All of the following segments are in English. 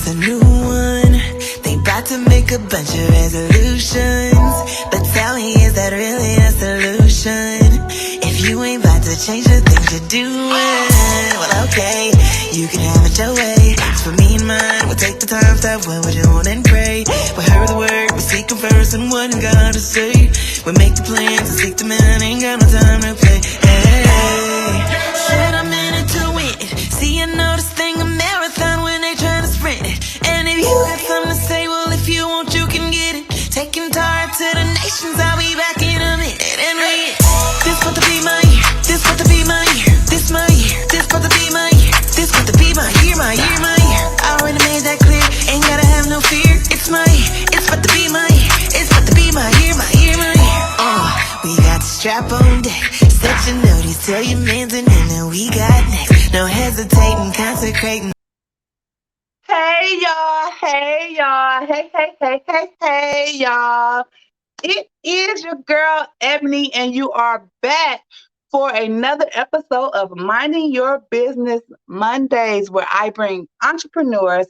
it's a new one. They about to make a bunch of resolutions, but tell me, is that really a solution? If you ain't about to change the things you're doing, well, okay, you can have it your way. For me and mine, we'll take the time, stop what we're doing and pray. We heard the word, we seek him first and what he got to say. We make the plans and seek the man, ain't got no time to play. Hey, said I'm in it to win it. See, I know this thing a marathon when they trying to sprint it. And if you got something to say, well, if you want, you can get it. Taking Tara to the nations, I'll be back in a minute. And we this about to be my year, this about to be my year, this my year, this about to be my year, this about to be my year, my year, my year. I already made that clear, ain't gotta have no fear. It's my year, it's about to be my year, it's about to be my year, my year, my year. We got the strap on deck, set your notice, tell your mans, and then we got next. No hesitating, consecrating. Hey y'all, hey y'all, hey y'all. It is your girl Ebony, and you are back for another episode of Minding Your Business Mondays, where I bring entrepreneurs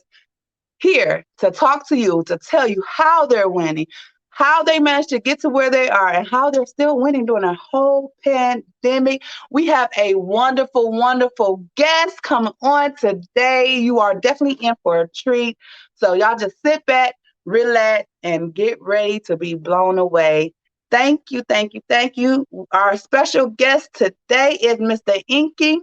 here to talk to you, to tell you how they're winning, how they managed to get to where they are, and how they're still winning during a whole pandemic. We have a wonderful, wonderful guest coming on today. You are definitely in for a treat. So, y'all just sit back, relax, and get ready to be blown away. Thank you, thank you, thank you. Our special guest today is Mr. Enqi.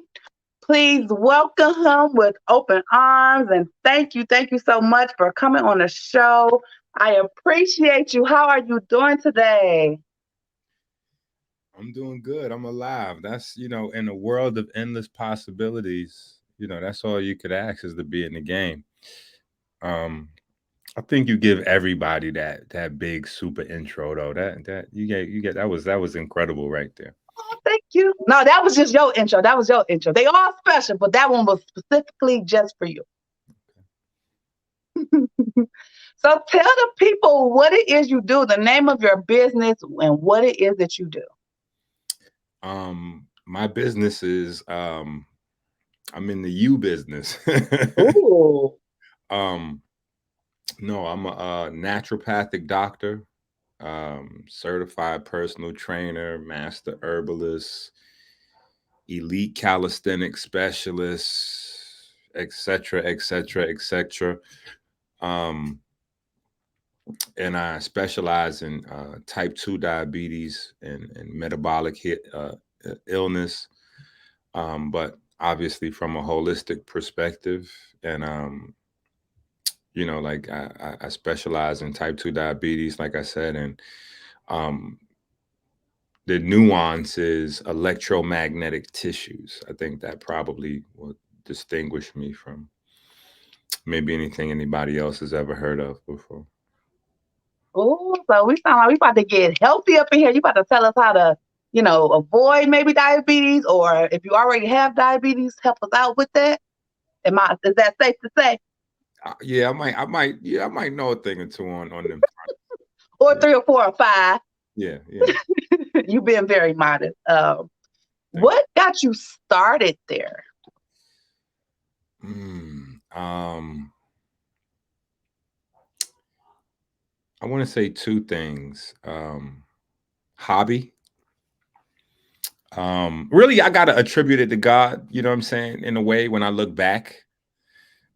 Please welcome him with open arms, and thank you so much for coming on the show. I appreciate you. How are you doing today? I'm doing good. I'm alive. That's, in a world of endless possibilities, that's all you could ask is to be in the game. I think you give everybody that big super intro though. That you get that was incredible right there. Oh, thank you. No, that was just your intro. That was your intro. They all special, but that one was specifically just for you. So tell the people what it is you do, the name of your business, and what it is that you do. My business is I'm in the U business. Ooh. No, I'm a naturopathic doctor, certified personal trainer, master herbalist, elite calisthenics specialist, etc., etc., etc. And I specialize in type 2 diabetes and metabolic illness, but obviously from a holistic perspective. And like I specialize in type 2 diabetes, like I said, and the nuance is electromagnetic tissues. I think that probably will distinguish me from maybe anything anybody else has ever heard of before. Oh, so we sound like we about to get healthy up in here. You about to tell us how to, avoid maybe diabetes, or if you already have diabetes, help us out with that. Is that safe to say? Yeah, I might know a thing or two on them. Or 3 or 4 or 5. Yeah. You've been very modest. What got you started there? I want to say two things. Hobby. Really, I gotta attribute it to God. You know what I'm saying? In a way, when I look back,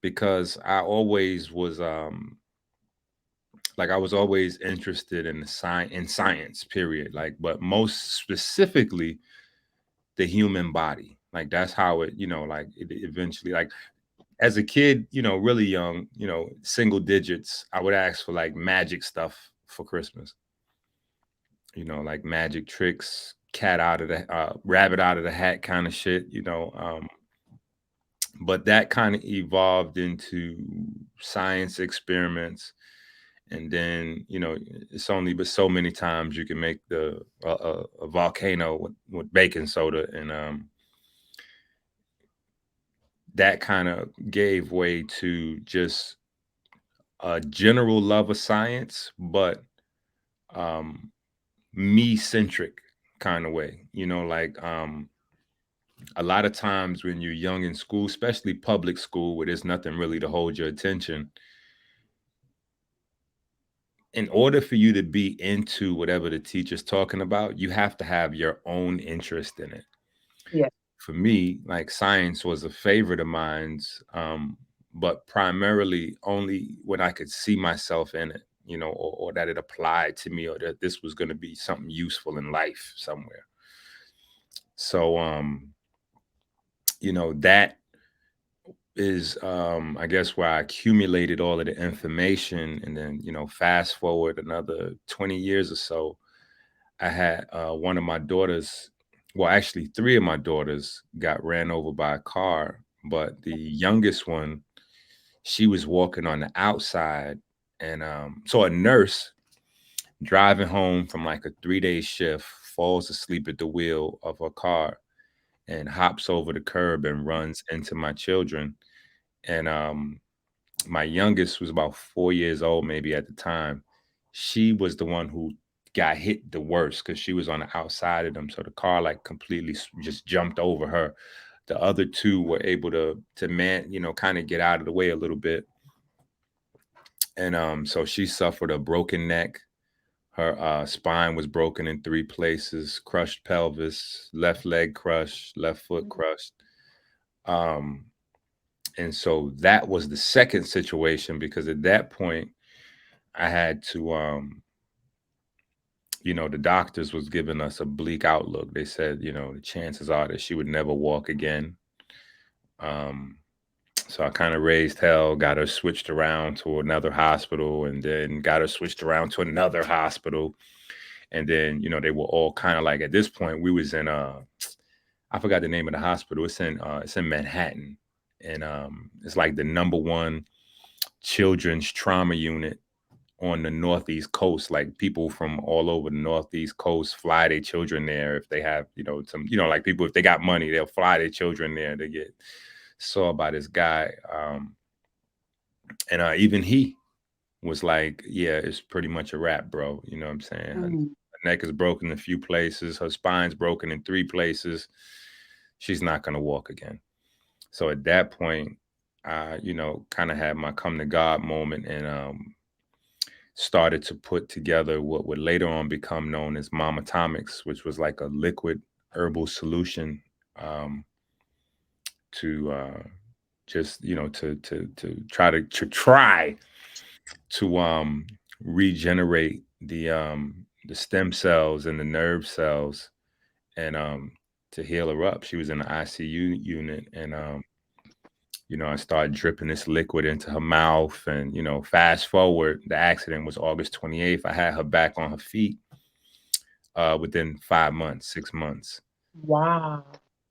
because I always was I was always interested in science, period. But most specifically, the human body. That's how it, it eventually, as a kid, really young, single digits, I would ask for magic stuff for Christmas. Like magic tricks, cat out of the rabbit out of the hat kind of shit, but that kind of evolved into science experiments. And then, it's only but so many times you can make a volcano with baking soda. And that kind of gave way to just a general love of science, but me-centric kind of way, a lot of times when you're young in school, especially public school where there's nothing really to hold your attention, in order for you to be into whatever the teacher's talking about, you have to have your own interest in it. Yeah. For me, like science was a favorite of mine's, but primarily only when I could see myself in it, or that it applied to me, or that this was going to be something useful in life somewhere. So, that is, I guess, where I accumulated all of the information. And then, fast forward another 20 years or so, I had one of my daughters, well, actually, three of my daughters got ran over by a car. But the youngest one, she was walking on the outside. And so a nurse driving home from like a 3-day shift falls asleep at the wheel of her car and hops over the curb and runs into my children. And my youngest was about 4 years old, maybe at the time. She was the one who got hit the worst because she was on the outside of them. So the car like completely just jumped over her. The other two were able to kind of get out of the way a little bit. And so she suffered a broken neck. Her spine was broken in 3 places, crushed pelvis, left leg crushed, left foot crushed. Um, and so that was the second situation, because at that point I had to, the doctors was giving us a bleak outlook. They said, the chances are that she would never walk again. So I kind of raised hell, got her switched around to another hospital, and then got her switched around to another hospital. And then, they were all kind of like, at this point, we was in, I forgot the name of the hospital. It's in Manhattan. And it's like the number one children's trauma unit on the Northeast coast. Like people from all over the Northeast coast fly their children there if they have, like people, if they got money, they'll fly their children there to get saw by this guy. And even he was like, yeah, it's pretty much a wrap, bro. You know what I'm saying? Her neck is broken in a few places. Her spine's broken in 3 places. She's not going to walk again. So at that point, I, kind of had my come to God moment, and started to put together what would later on become known as Mom Atomics, which was like a liquid herbal solution, to just to try to regenerate the stem cells and the nerve cells, and to heal her up. She was in the ICU unit, and I started dripping this liquid into her mouth. And fast forward, the accident was August 28th. I had her back on her feet within 5 months, 6 months. Wow.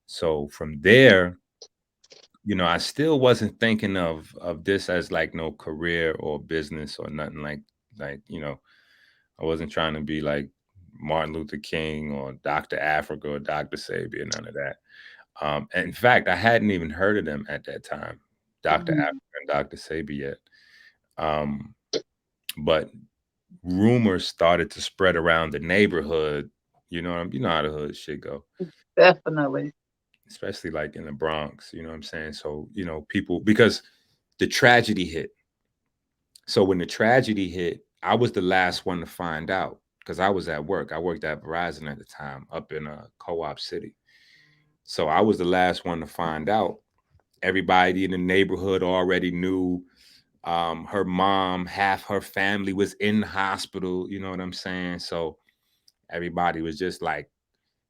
So from there, I still wasn't thinking of this as like no career or business or nothing like, I wasn't trying to be like Martin Luther King or Dr. Africa or Dr. Sabi, or none of that. And in fact, I hadn't even heard of them at that time, Dr. Africa and Dr. Sabi yet. But rumors started to spread around the neighborhood. You know how the hood shit go. Definitely. Especially like in the Bronx, you know what I'm saying? So, people, because the tragedy hit. So when the tragedy hit, I was the last one to find out because I was at work. I worked at Verizon at the time up in Co-op City. So I was the last one to find out. Everybody in the neighborhood already knew. Her mom, half her family was in the hospital. You know what I'm saying? So everybody was just like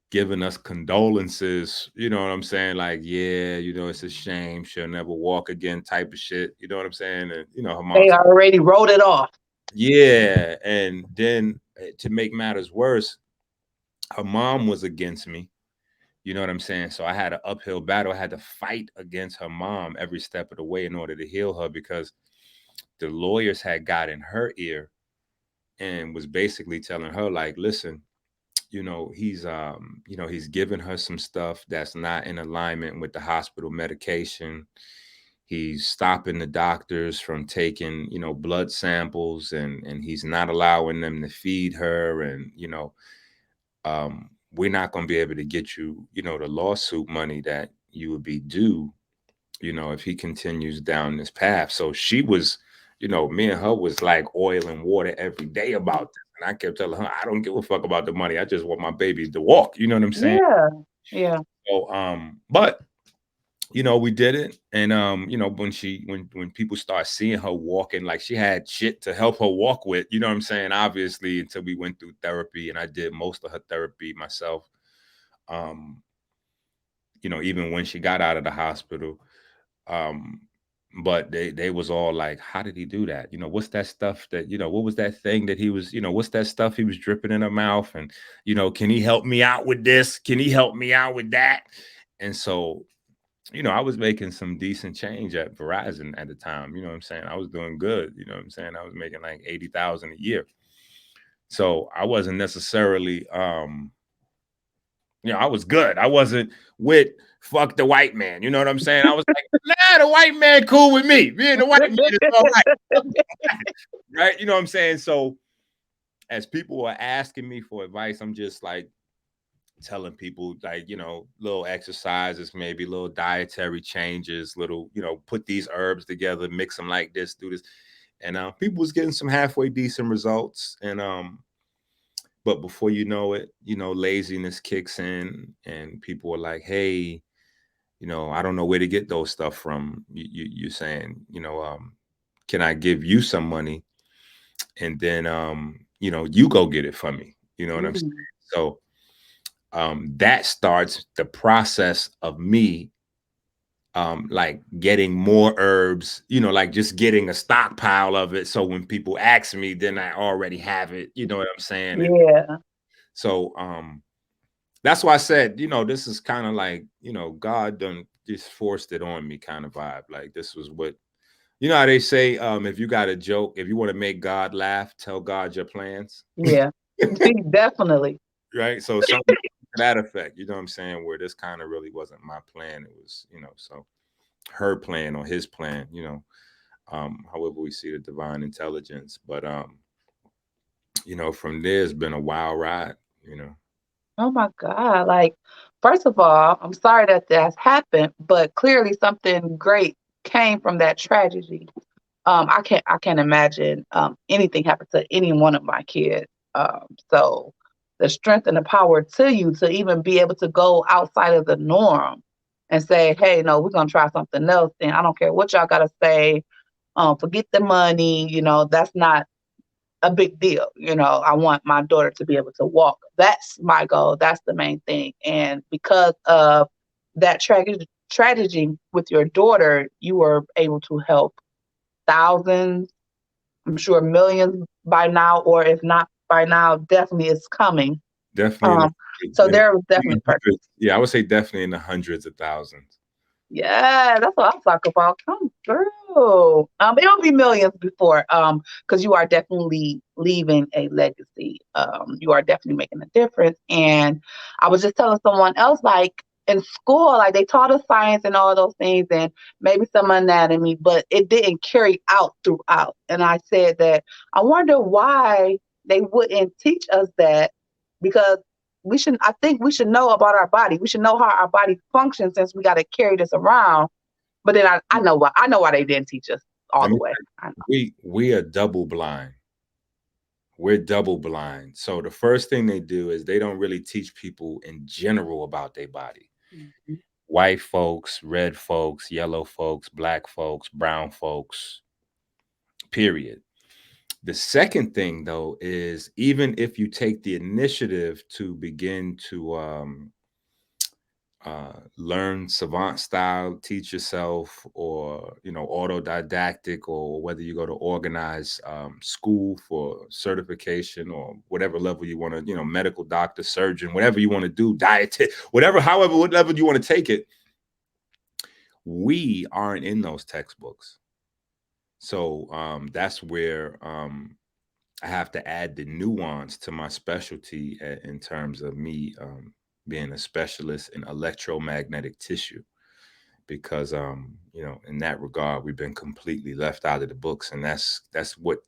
giving us condolences. You know what I'm saying? Like, yeah, it's a shame. She'll never walk again type of shit. You know what I'm saying? And, her mom. They already wrote it off. Yeah. And then to make matters worse, her mom was against me. You know what I'm saying? So I had an uphill battle. I had to fight against her mom every step of the way in order to heal her, because the lawyers had got in her ear and was basically telling her, like, listen, he's giving her some stuff that's not in alignment with the hospital medication. He's stopping the doctors from taking, blood samples, and he's not allowing them to feed her. And, we're not going to be able to get you, the lawsuit money that you would be due, if he continues down this path. So she was, me and her was like oil and water every day about this. And I kept telling her, I don't give a fuck about the money. I just want my baby to walk. You know what I'm saying? Yeah. Yeah. So, but we did it. And when people start seeing her walking, like she had shit to help her walk with, you know what I'm saying? Obviously, until we went through therapy and I did most of her therapy myself. Um, even when she got out of the hospital. Um, but they was all like, how did he do that? What's that stuff that, what was that thing that he was, what's that stuff he was dripping in her mouth? And, can he help me out with this? Can he help me out with that? And so, I was making some decent change at Verizon at the time. You know what I'm saying? I was doing good. You know what I'm saying? I was making like 80,000 a year. So I wasn't necessarily, I was good. I wasn't with fuck the white man. You know what I'm saying? I was like, nah, the white man cool with me. Me and the white man is all right. Right? You know what I'm saying? So as people are asking me for advice, I'm just like telling people like, little exercises, maybe little dietary changes, little, put these herbs together, mix them like this, do this. And people was getting some halfway decent results. And but before you know it, laziness kicks in and people are like, hey, I don't know where to get those stuff from. You're saying, can I give you some money and then, you go get it for me? You know what I'm saying? Mhm. So that starts the process of me like getting more herbs, like just getting a stockpile of it. So when people ask me, then I already have it. You know what I'm saying? And Yeah. so that's why I said, this is kind of like, God done just forced it on me kind of vibe. Like this was what, how they say, if you got a joke, if you want to make God laugh, tell God your plans. Yeah. Definitely. Right. So something to that effect, you know what I'm saying? Where this kind of really wasn't my plan. It was, so her plan or his plan, however we see the divine intelligence. But from there it's been a wild ride, you know. Oh my God. Like, first of all, I'm sorry that that's happened, but clearly something great came from that tragedy. I can't imagine anything happen to any one of my kids. So the strength and the power to you to even be able to go outside of the norm and say, hey, no, we're gonna try something else. And I don't care what y'all gotta say. Forget the money, that's not a big deal. I want my daughter to be able to walk. That's my goal. That's the main thing. And because of that tragedy with your daughter, you were able to help thousands, I'm sure millions by now, or if not by now, definitely it's coming. Definitely Um, so in there was in the definitely purpose. hundreds. Yeah, I would say definitely in the hundreds of thousands. Yeah, that's what I'm talking about. Come through. It'll be millions before, because you are definitely leaving a legacy. You are definitely making a difference. And I was just telling someone else, like in school, like they taught us science and all those things, and maybe some anatomy, but it didn't carry out throughout. And I said that I wonder why they wouldn't teach us that, because I think we should know about our body. We should know how our body functions since we got to carry this around. But then I know why they didn't teach us all Let the me way. tell I know. you, we are double blind. We're double blind. So the first thing they do is they don't really teach people in general about their body. Mhm. White folks, red folks, yellow folks, black folks, brown folks, period. The second thing though is even if you take the initiative to begin to learn savant style, teach yourself, or autodidactic, or whether you go to organized school for certification or whatever level you want to, medical doctor, surgeon, whatever you want to do, diet, whatever, however, what level you want to take it, we aren't in those textbooks. So that's where I have to add the nuance to my specialty in terms of me being a specialist in electromagnetic tissue, because in that regard we've been completely left out of the books, and that's what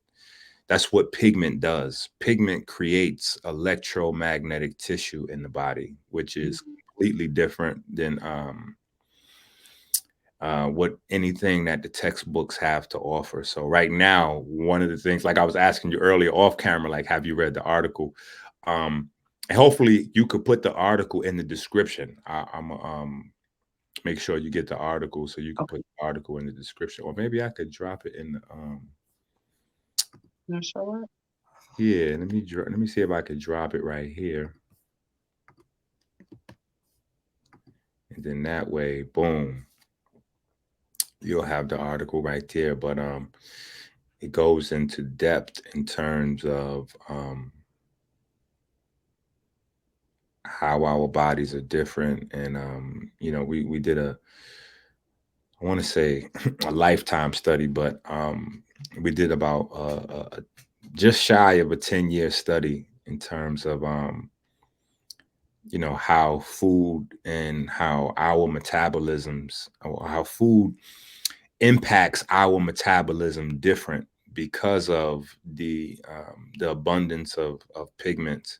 That's what pigment does. Pigment creates electromagnetic tissue in the body, which is completely different than what anything that the textbooks have to offer. So right now, one of the things, like I was asking you earlier off camera, like, have you read the article? And hopefully you could put the article in the description. I'm make sure you get the article so you can Okay. put the article in the description, or maybe I could drop it in the You sure? yeah. Let me see if I could drop it right here, and then that way, boom, you'll have the article right there. But it goes into depth in terms of how our bodies are different, and we did a, I want to say a lifetime study, but we did about just shy of a 10-year study in terms of how food and how our metabolisms, or how food impacts our metabolism different because of the abundance of pigments,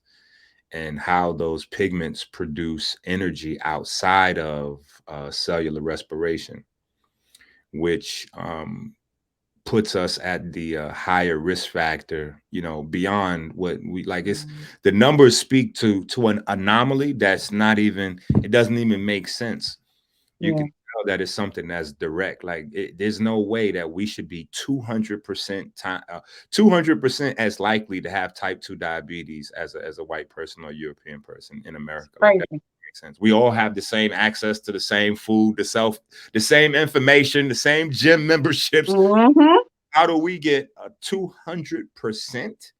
and how those pigments produce energy outside of cellular respiration, which puts us at the higher risk factor, beyond what we like. It's the numbers speak to an anomaly that's not even, it doesn't even make sense. You Yeah. can tell that it's something that's direct. Like there's no way that we should be 200% 200% as likely to have type 2 diabetes as a white person or European person in America. Like that Crazy. makes sense. We all have the same access to the same food, the same information, the same gym memberships. Mm-hmm. How do we get a 200%?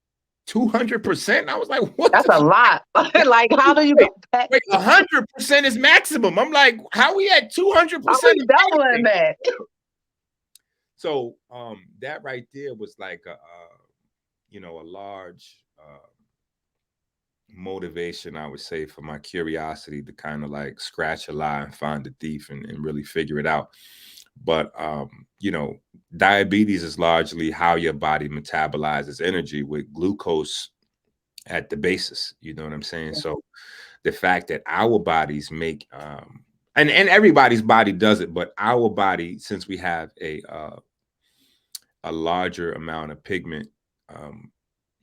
200%? I was like, what That's the a lot. Like, how do you go back? wait, 100% is maximum. I'm like, how we at How 200% we of doubling anything? that? So that right there was like a large motivation, I would say, for my curiosity to kind of like scratch a lie and find the thief, and really figure it out. But diabetes is largely how your body metabolizes energy, with glucose at the basis. You know what I'm saying? Yeah. So the fact that our bodies make and everybody's body does it, but our body, since we have a larger amount of pigment,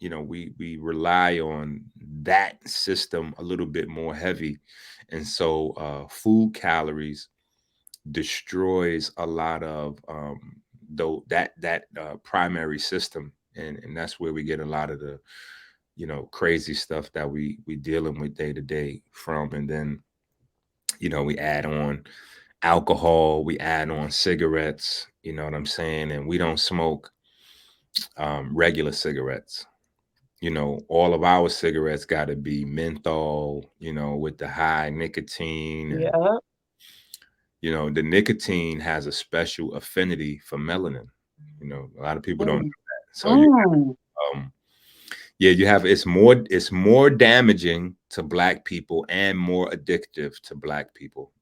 we rely on that system a little bit more heavy, and so food calories destroys a lot of though that primary system, and that's where we get a lot of the crazy stuff that we dealing with day to day from. And then we add on alcohol, we add on cigarettes, you know what I'm saying, and we don't smoke regular cigarettes. All of our cigarettes got to be menthol, with the high nicotine. And Yeah. the nicotine has a special affinity for melanin. A lot of people don't know Mm. that. So Mm. um yeah, you have, it's more damaging to black people and more addictive to black people.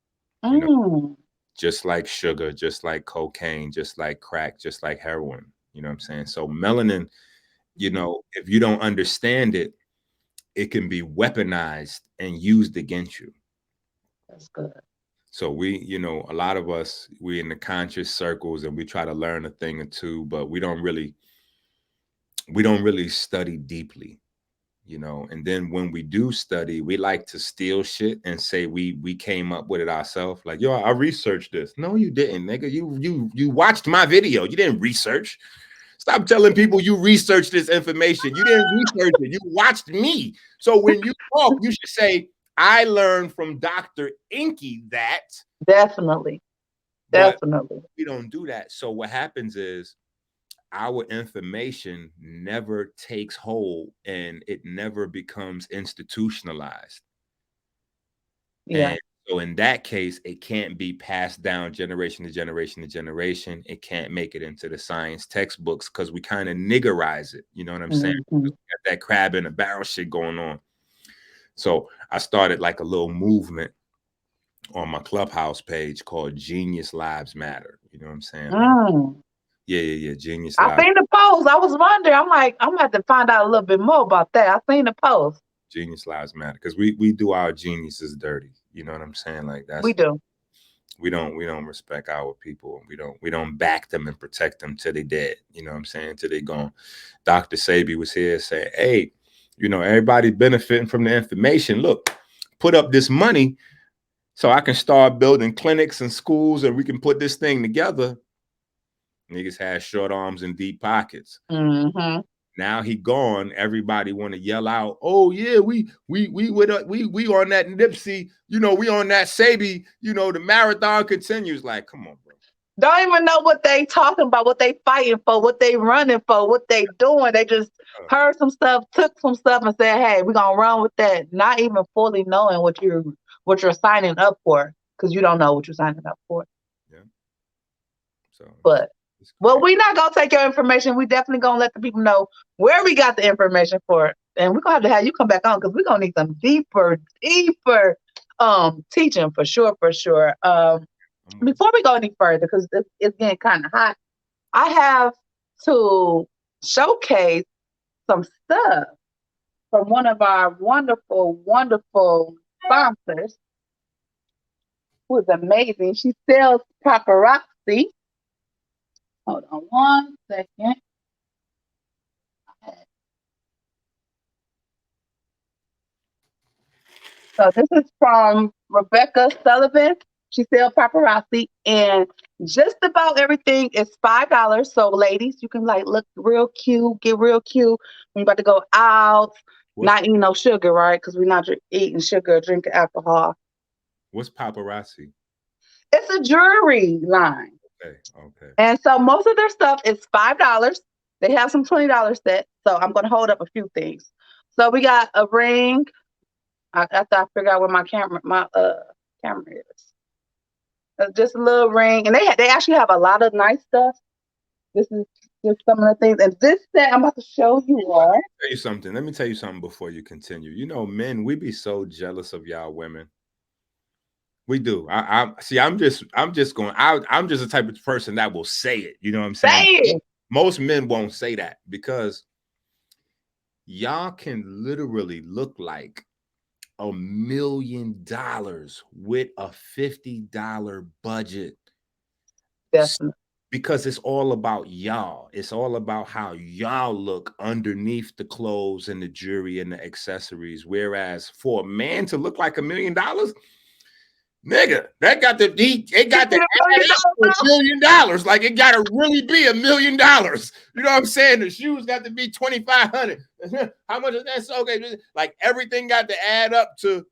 You know, Mm. just like sugar, just like cocaine, just like crack, just like heroin. You know what I'm saying? So melanin, if you don't understand it, it can be weaponized and used against you. That's good. So a lot of us, we in the conscious circles, and we try to learn a thing or two, but we don't really study deeply. And then when we do study, we like to steal shit and say we came up with it ourselves. Like, yo, I researched this. No, you didn't, nigga. You watched my video. You didn't research. Stop telling people you researched this information. You didn't research it. You watched me. So when you talk, you should say, I learned from Dr. Enqi that. Definitely. But Definitely. we don't do that. So what happens is, our information never takes hold, and it never becomes institutionalized. Yeah. And so in that case, it can't be passed down generation to generation to generation. It can't make it into the science textbooks because we kind of niggerize it. You know what I'm saying? Mm-hmm. We got that crab in a barrel shit going on. So I started like a little movement on my Clubhouse page called Genius Lives Matter. You know what I'm saying? Like, Mm. Yeah. Genius I Lives. seen the post. I was wondering. I'm like, I'm gonna have to find out a little bit more about that. I seen the post. Genius Lives Matter because we do our geniuses dirty. You know what I'm saying? Like We that's do. we don't respect our people. We don't back them and protect them till they dead. You know what I'm saying? Till they gone. Dr. Sabi was here saying, hey, everybody benefiting from the information. Look, put up this money so I can start building clinics and schools and we can put this thing together. Niggas had short arms and deep pockets. Mm-hmm. Now he gone. Everybody want to yell out, "Oh yeah, we on that Nipsey, we on that Sabi, the marathon continues." Like, come on, bro. Don't even know what they talking about, what they fighting for, what they running for, what they doing. They just heard some stuff, took some stuff, and said, "Hey, we're gonna run with that." Not even fully knowing what you're signing up for, because you don't know what you're signing up for. Yeah. So, but well, we're not gonna take your information. We definitely gonna let the people know where we got the information for it, and we're gonna have to have you come back on because we're gonna need some deeper teaching for sure. Before we go any further, because it's getting kind of hot, I have to showcase some stuff from one of our wonderful, wonderful sponsors, who is amazing. She sells paparazzi. Hold on one second. So this is from Rebecca Sullivan. She sells paparazzi, and just about everything is $5. So ladies, you can like look real cute, get real cute when you're about to go out. Not eating no sugar, right? Because we're not eating sugar or drinking alcohol. What's paparazzi? It's a jewelry line. Okay. And so most of their stuff is $5. They have some $20 sets. So I'm going to hold up a few things. So we got a ring. After I figure out where my camera is. Just a little ring. And they actually have a lot of nice stuff. This is just some of the things. And this set I'm about to show you all. Let me tell you something before you continue. Men, we be so jealous of y'all women. We do. I'm just the type of person that will say it. You know what I'm saying? Say it. Most men won't say that because y'all can literally look like $1 million with a $50 budget. Definitely. Because it's all about y'all. It's all about how y'all look underneath the clothes and the jewelry and the accessories. Whereas for a man to look like $1 million, nigga, it got to add up to $1 million. Like it got to really be $1 million. You know what I'm saying? The shoes got to be $2,500. How much is that? So okay, like everything got to add up to.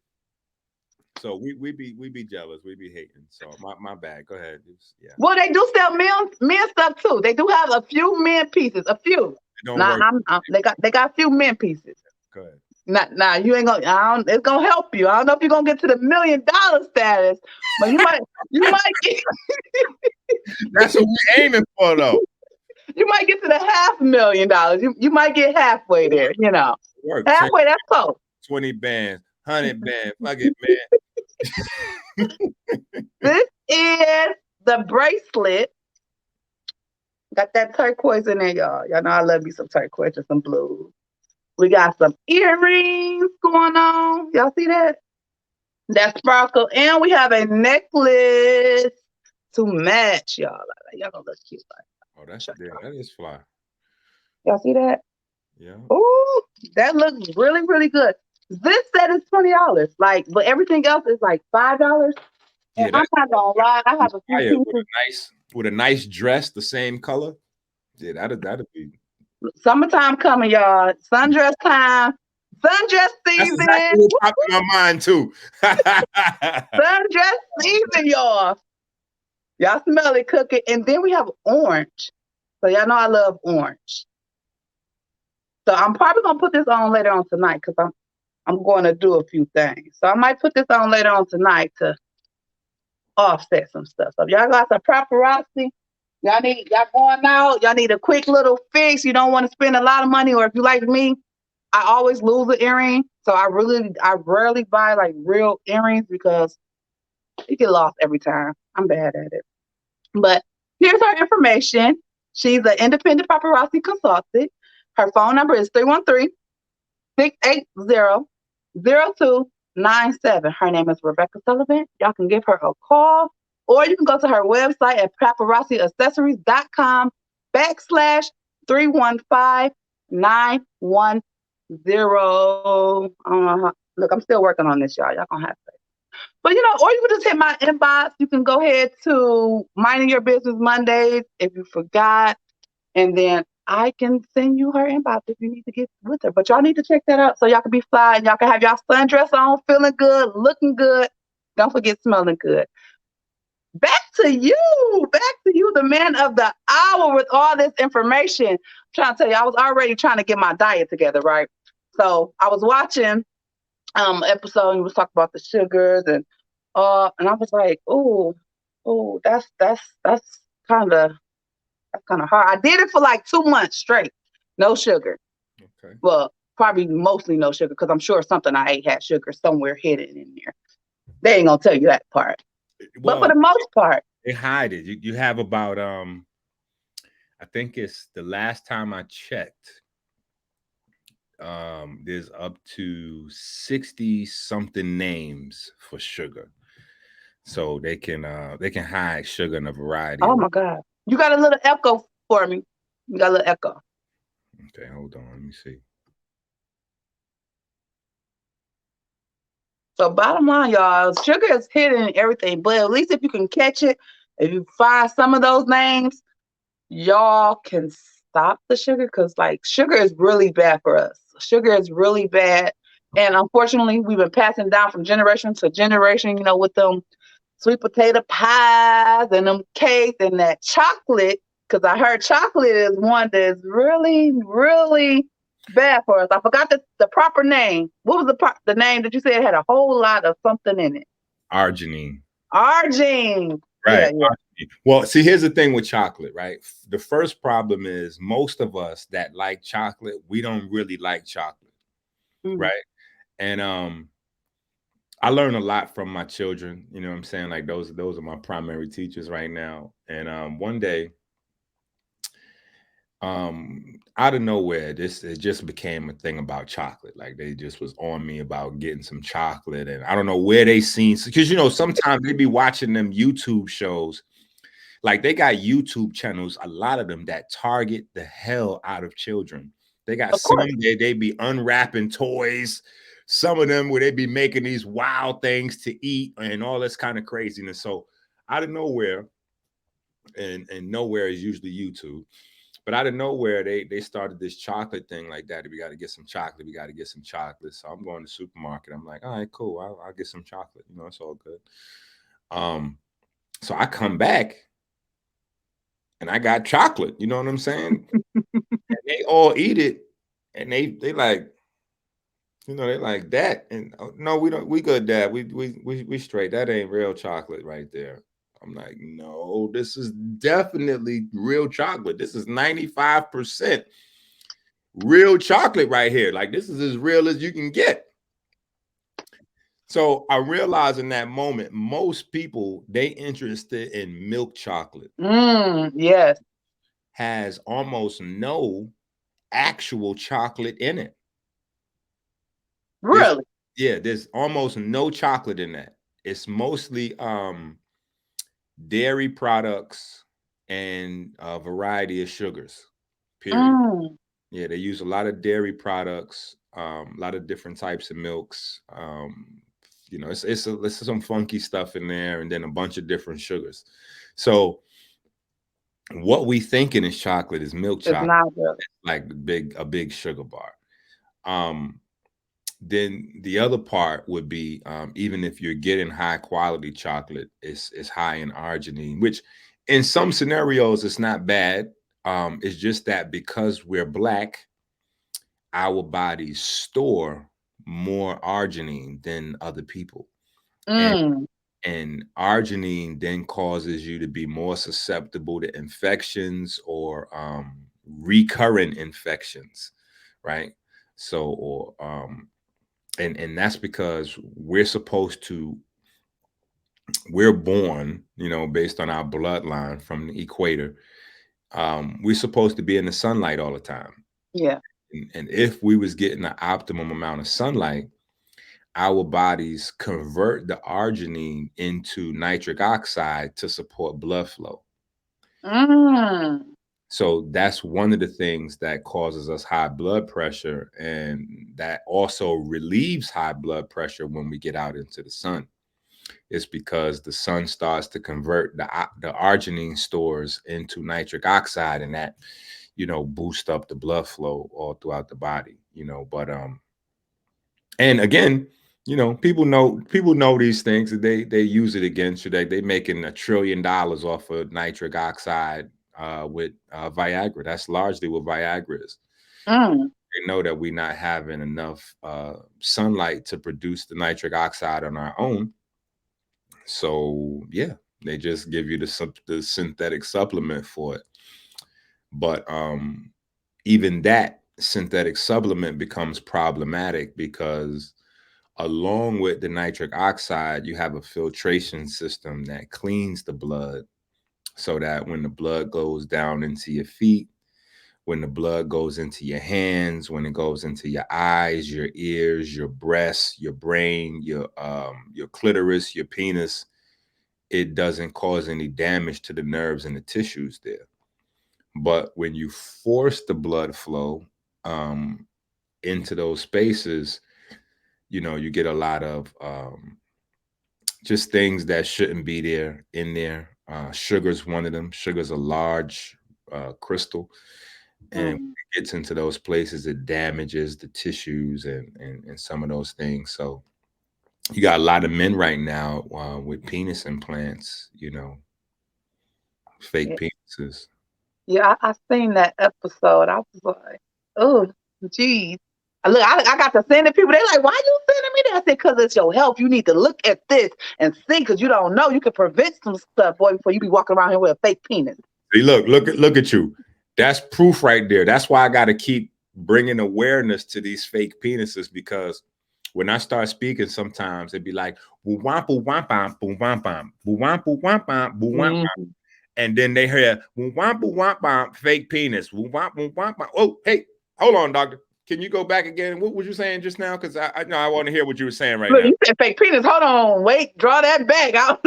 So we be jealous, we be hating. So my bad. Go ahead. Yeah. Well, they do sell men stuff too. They do have a few men pieces, a few. They got a few men pieces. Go ahead. Now you ain't gonna. It's gonna help you. I don't know if you're gonna get to the $1 million status, but you might get. That's what we're aiming for, though. You might get to the $500,000. You might get halfway there. Halfway. That's close. 20 bands, 100 bands. Fuck it, man. This is the bracelet. Got that turquoise in there, y'all. Y'all know I love me some turquoise and some blue. We got some earrings going on. Y'all see that? That sparkle. And we have a necklace to match, y'all. Y'all gonna look cute. That is fly. Y'all see that? Yeah. Ooh, that looks really, really good. This set is $20. But everything else is like $5. And I'm not gonna lie, I have a few pieces. With a nice dress, the same color. Yeah, that'd be summertime coming, y'all. Sundress time. Sundress season. That's exactly what popped in my mind too. Sundress season, y'all. Y'all smell it cooking. And then we have orange. So y'all know I love orange. So I'm probably gonna put this on later on tonight because I'm going to do a few things. So I might put this on later on tonight to offset some stuff. So if y'all got some paparazzi, y'all going out, y'all need a quick little fix. You don't want to spend a lot of money, or if you like me, I always lose an earring. So I rarely buy like real earrings because it get lost every time. I'm bad at it. But here's our information. She's an independent paparazzi consultant. Her phone number is 313-680-0297. Her name is Rebecca Sullivan. Y'all can give her a call, or you can go to her website at paparazziaccessories.com backslash 315910. Look, I'm still working on this, y'all. Y'all gonna have to. But or you can just hit my inbox. You can go ahead to Minding Your Business Mondays if you forgot, and then I can send you her inbox if you need to get with her. But y'all need to check that out so y'all can be fly and y'all can have y'all sundress on, feeling good, looking good. Don't forget smelling good. Back to you, the man of the hour with all this information. I'm trying to tell you, I was already trying to get my diet together, right? So I was watching episode and he was talking about the sugars and I was like, that's kind of hard. I did it for like 2 months straight, no sugar. Okay. Well, probably mostly no sugar because I'm sure something I ate had sugar somewhere hidden in there. They ain't gonna tell you that part, but for Well, the most part, they hide it. You have about I think it's the last time I checked. There's up to 60 something names for sugar. So they can hide sugar in a variety oh of. my god, you got a little echo for me. You got a little echo. Okay, hold on. Let me see. So bottom line, y'all, sugar is hidden in everything. But at least if you can catch it, if you find some of those names, y'all can stop the sugar because like sugar is really bad for us. Sugar is really bad. And unfortunately, we've been passing down from generation to generation, with them sweet potato pies and them cakes and that chocolate. Because I heard chocolate is one that's really, really bad for us. I forgot the proper name. What was the name that you said had a whole lot of something in it? Arginine. Argine. Right. Yeah, yeah. Well, see, here's the thing with chocolate, right? The first problem is most of us that like chocolate, we don't really like chocolate, Mm. right? And I learn a lot from my children. You know what I'm saying? Like those are my primary teachers right now. And one day, out of nowhere, it just became a thing about chocolate. Like they just was on me about getting some chocolate, and I don't know where they seen, because sometimes they be watching them YouTube shows. Like they got YouTube channels, a lot of them that target the hell out of children. They got Of some course. they be unwrapping toys, some of them where they be making these wild things to eat and all this kind of craziness. So out of nowhere, and nowhere is usually YouTube, but out of nowhere they started this chocolate thing like that. We got to get some chocolate. We got to get some chocolate. So I'm going to the supermarket. I'm like, all right, cool. I'll get some chocolate. It's all good. So I come back and I got chocolate. You know what I'm saying? And they all eat it, and they like, they like that. And no, we don't. We good, Dad. We straight. That ain't real chocolate right there. I'm like, no, this is definitely real chocolate. This is 95% real chocolate right here. Like this is as real as you can get. So I realized in that moment, most people they interested in milk chocolate. Yes. Has almost no actual chocolate in it. There's Really? there's almost no chocolate in that. It's mostly dairy products and a variety of sugars. Period. Mm. Yeah, they use a lot of dairy products, a lot of different types of milks. It's some funky stuff in there, and then a bunch of different sugars. So what we thinking is chocolate is milk It's chocolate, not really. like a big sugar bar. Then the other part would be, even if you're getting high quality chocolate, it's high in arginine, which in some scenarios it's not bad. It's just that because we're black, our bodies store more arginine than other people. And Mm. arginine then causes you to be more susceptible to infections or recurrent infections, right? So, or and that's because we're born, based on our bloodline from the equator. we're supposed to be in the sunlight all the time. Yeah. And if we was getting the optimum amount of sunlight, our bodies convert the arginine into nitric oxide to support blood flow. Mm. So that's one of the things that causes us high blood pressure, and that also relieves high blood pressure when we get out into the sun. It's because the sun starts to convert the arginine stores into nitric oxide, and that, boost up the blood flow all throughout the body. But and again, people know these things, that they use it against you. They making $1 trillion off of nitric oxide with Viagra. That's largely what Viagra is. Mm. They know that we're not having enough sunlight to produce the nitric oxide on our own. So yeah, they just give you the synthetic supplement for it. But even that synthetic supplement becomes problematic because along with the nitric oxide, you have a filtration system that cleans the blood, so that when the blood goes down into your feet, when the blood goes into your hands, when it goes into your eyes, your ears, your breasts, your brain, your clitoris, your penis, it doesn't cause any damage to the nerves and the tissues there. But when you force the blood flow into those spaces, you get a lot of just things that shouldn't be there in there. Sugar's one of them. Sugar's a large crystal, and when Mm. it gets into those places, it damages the tissues and some of those things. So you got a lot of men right now with penis implants, fake Yeah. penises. Yeah, I seen that episode. I was like, oh, geez. Look, I got to send it people. They like, why you sending me that? I said, because it's your health. You need to look at this and see, because you don't know. You can prevent some stuff, boy, before you be walking around here with a fake penis. See, look at you. That's proof right there. That's why I got to keep bringing awareness to these fake penises, because when I start speaking, sometimes it'd be like boo wamp boo wamp bam boo wamp bam boo wamp boo wamp bam boo wamp, Mhm. and then they hear boo wamp boo wamp bam fake penis boo wamp boo wamp bam. Oh, hey, hold on, doctor. Can you go back again? What was you saying just now? Because I know I want to hear what you were saying right Look, now. you said fake penis. Hold on. Wait, draw that back out.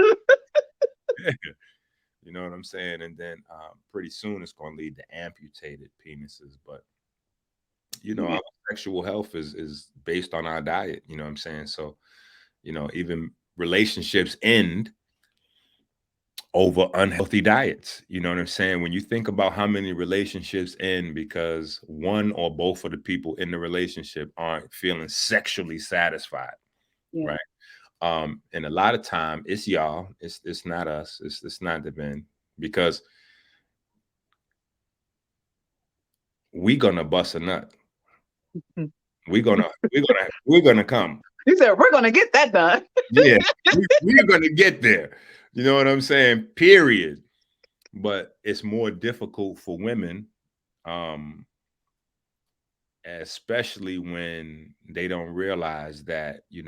You know what I'm saying? And then pretty soon it's going to lead to amputated penises. But Yeah. our sexual health is based on our diet. You know what I'm saying? So even relationships end over unhealthy diets. You know what I'm saying? When you think about how many relationships end because one or both of the people in the relationship aren't feeling sexually satisfied, Yeah. right? And a lot of time it's y'all, it's not us, it's not the men, because we gonna bust a nut. We're gonna come. You said, we're going to get that done. Yeah, we're gonna get there. You know what I'm saying? Period. But it's more difficult for women, um, especially when they don't realize that you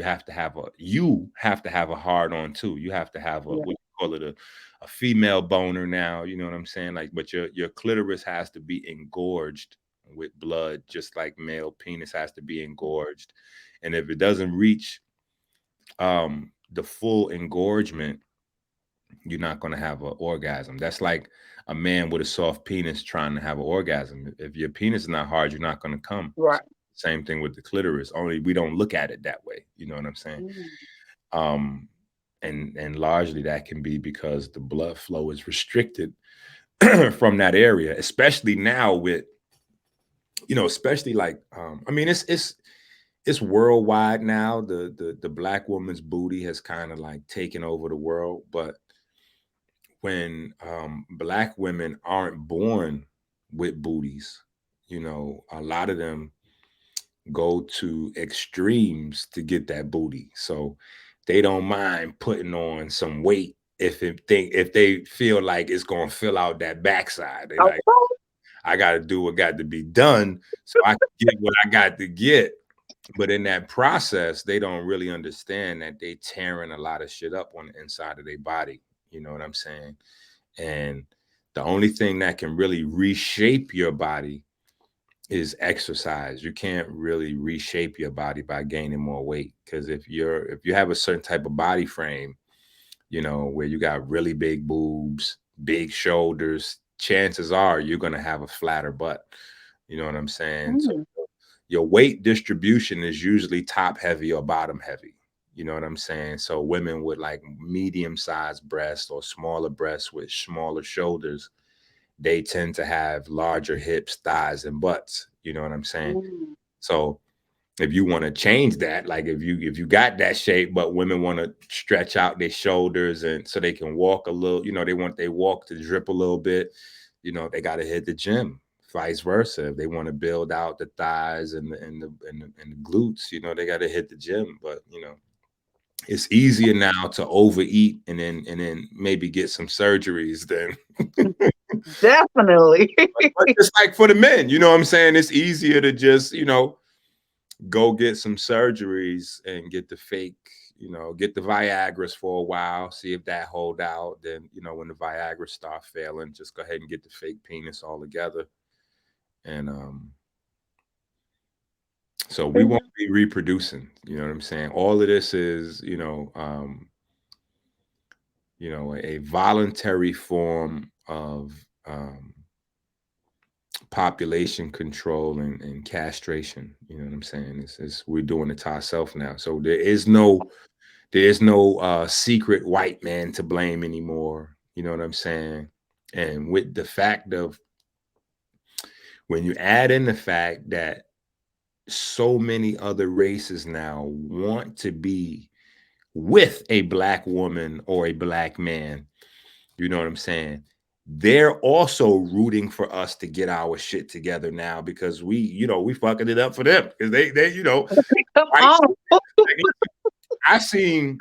have to have a hard on too. You have to have a, Yeah. what you call it, a female boner now. You know what I'm saying? Like, but your clitoris has to be engorged with blood, just like male penis has to be engorged. And if it doesn't reach the full engorgement, you're not going to have an orgasm. That's like a man with a soft penis trying to have an orgasm. If your penis is not hard, you're not going to come. Right. Same thing with the clitoris. Only we don't look at it that way. You know what I'm saying? Mm. Um, and largely that can be because the blood flow is restricted from that area, especially now with especially like I mean it's worldwide now. The black woman's booty has kind of like taken over the world, but when black women aren't born with booties, a lot of them go to extremes to get that booty. So they don't mind putting on some weight if they feel like it's gonna fill out that backside. They like, Okay. I gotta do what got to be done so I can get what I got to get. But in that process, they don't really understand that they tearing a lot of shit up on the inside of their body. You know what I'm saying? And The only thing that can really reshape your body is exercise. You can't really reshape your body by gaining more weight, because if you have a certain type of body frame, where you got really big boobs, big shoulders, chances are you're going to have a flatter butt. You know what I'm saying? So Mm. your weight distribution is usually top heavy or bottom heavy. You know what I'm saying? So women with like medium sized breasts or smaller breasts with smaller shoulders, they tend to have larger hips, thighs, and butts. You know what I'm saying? Mm. So if you want to change that, like if you got that shape, but women want to stretch out their shoulders and so they can walk a little, they want their walk to drip a little bit, they got to hit the gym. Vice versa, if they want to build out the thighs and the glutes, they got to hit the gym. But it's easier now to overeat and then maybe get some surgeries than Definitely. but just like for the men, you know what I'm saying? It's easier to just, go get some surgeries and get the fake, get the Viagra's for a while, see if that hold out. Then, when the Viagra start failing, just go ahead and get the fake penis all together. And so we won't be reproducing, you know what I'm saying? All of this is, a voluntary form of population control and castration. You know what I'm saying? We're doing it to ourselves now. So there's no secret white man to blame anymore. You know what I'm saying? And with the fact of when you add in the fact that so many other races now want to be with a black woman or a black man, you know what I'm saying? They're also rooting for us to get our shit together now because we fucking it up for them because they Come white. on. I seen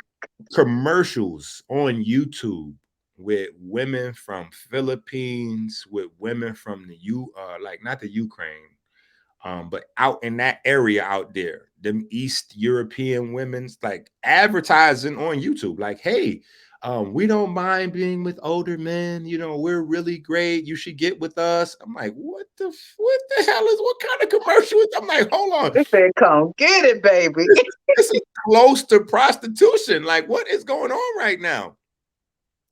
commercials on YouTube with women from Philippines, with women from like not the Ukraine, but out in that area out there, them East European women's like advertising on YouTube, like, hey, we don't mind being with older men. We're really great. You should get with us. I'm like, what the hell is what kind of commercial is? I'm like, hold on. They said, come get it, baby. This is close to prostitution. Like, what is going on right now?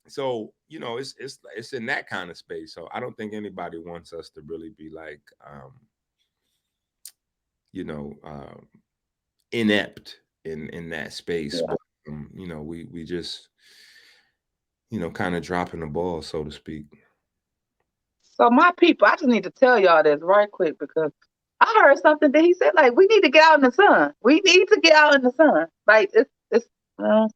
So, it's in that kind of space. So I don't think anybody wants us to really be like you know, inept in that space. Yeah. But we just, kind of dropping the ball, so to speak. So my people, I just need to tell y'all this right quick because I heard something that he said, like, we need to get out in the sun. We need to get out in the sun. Like it's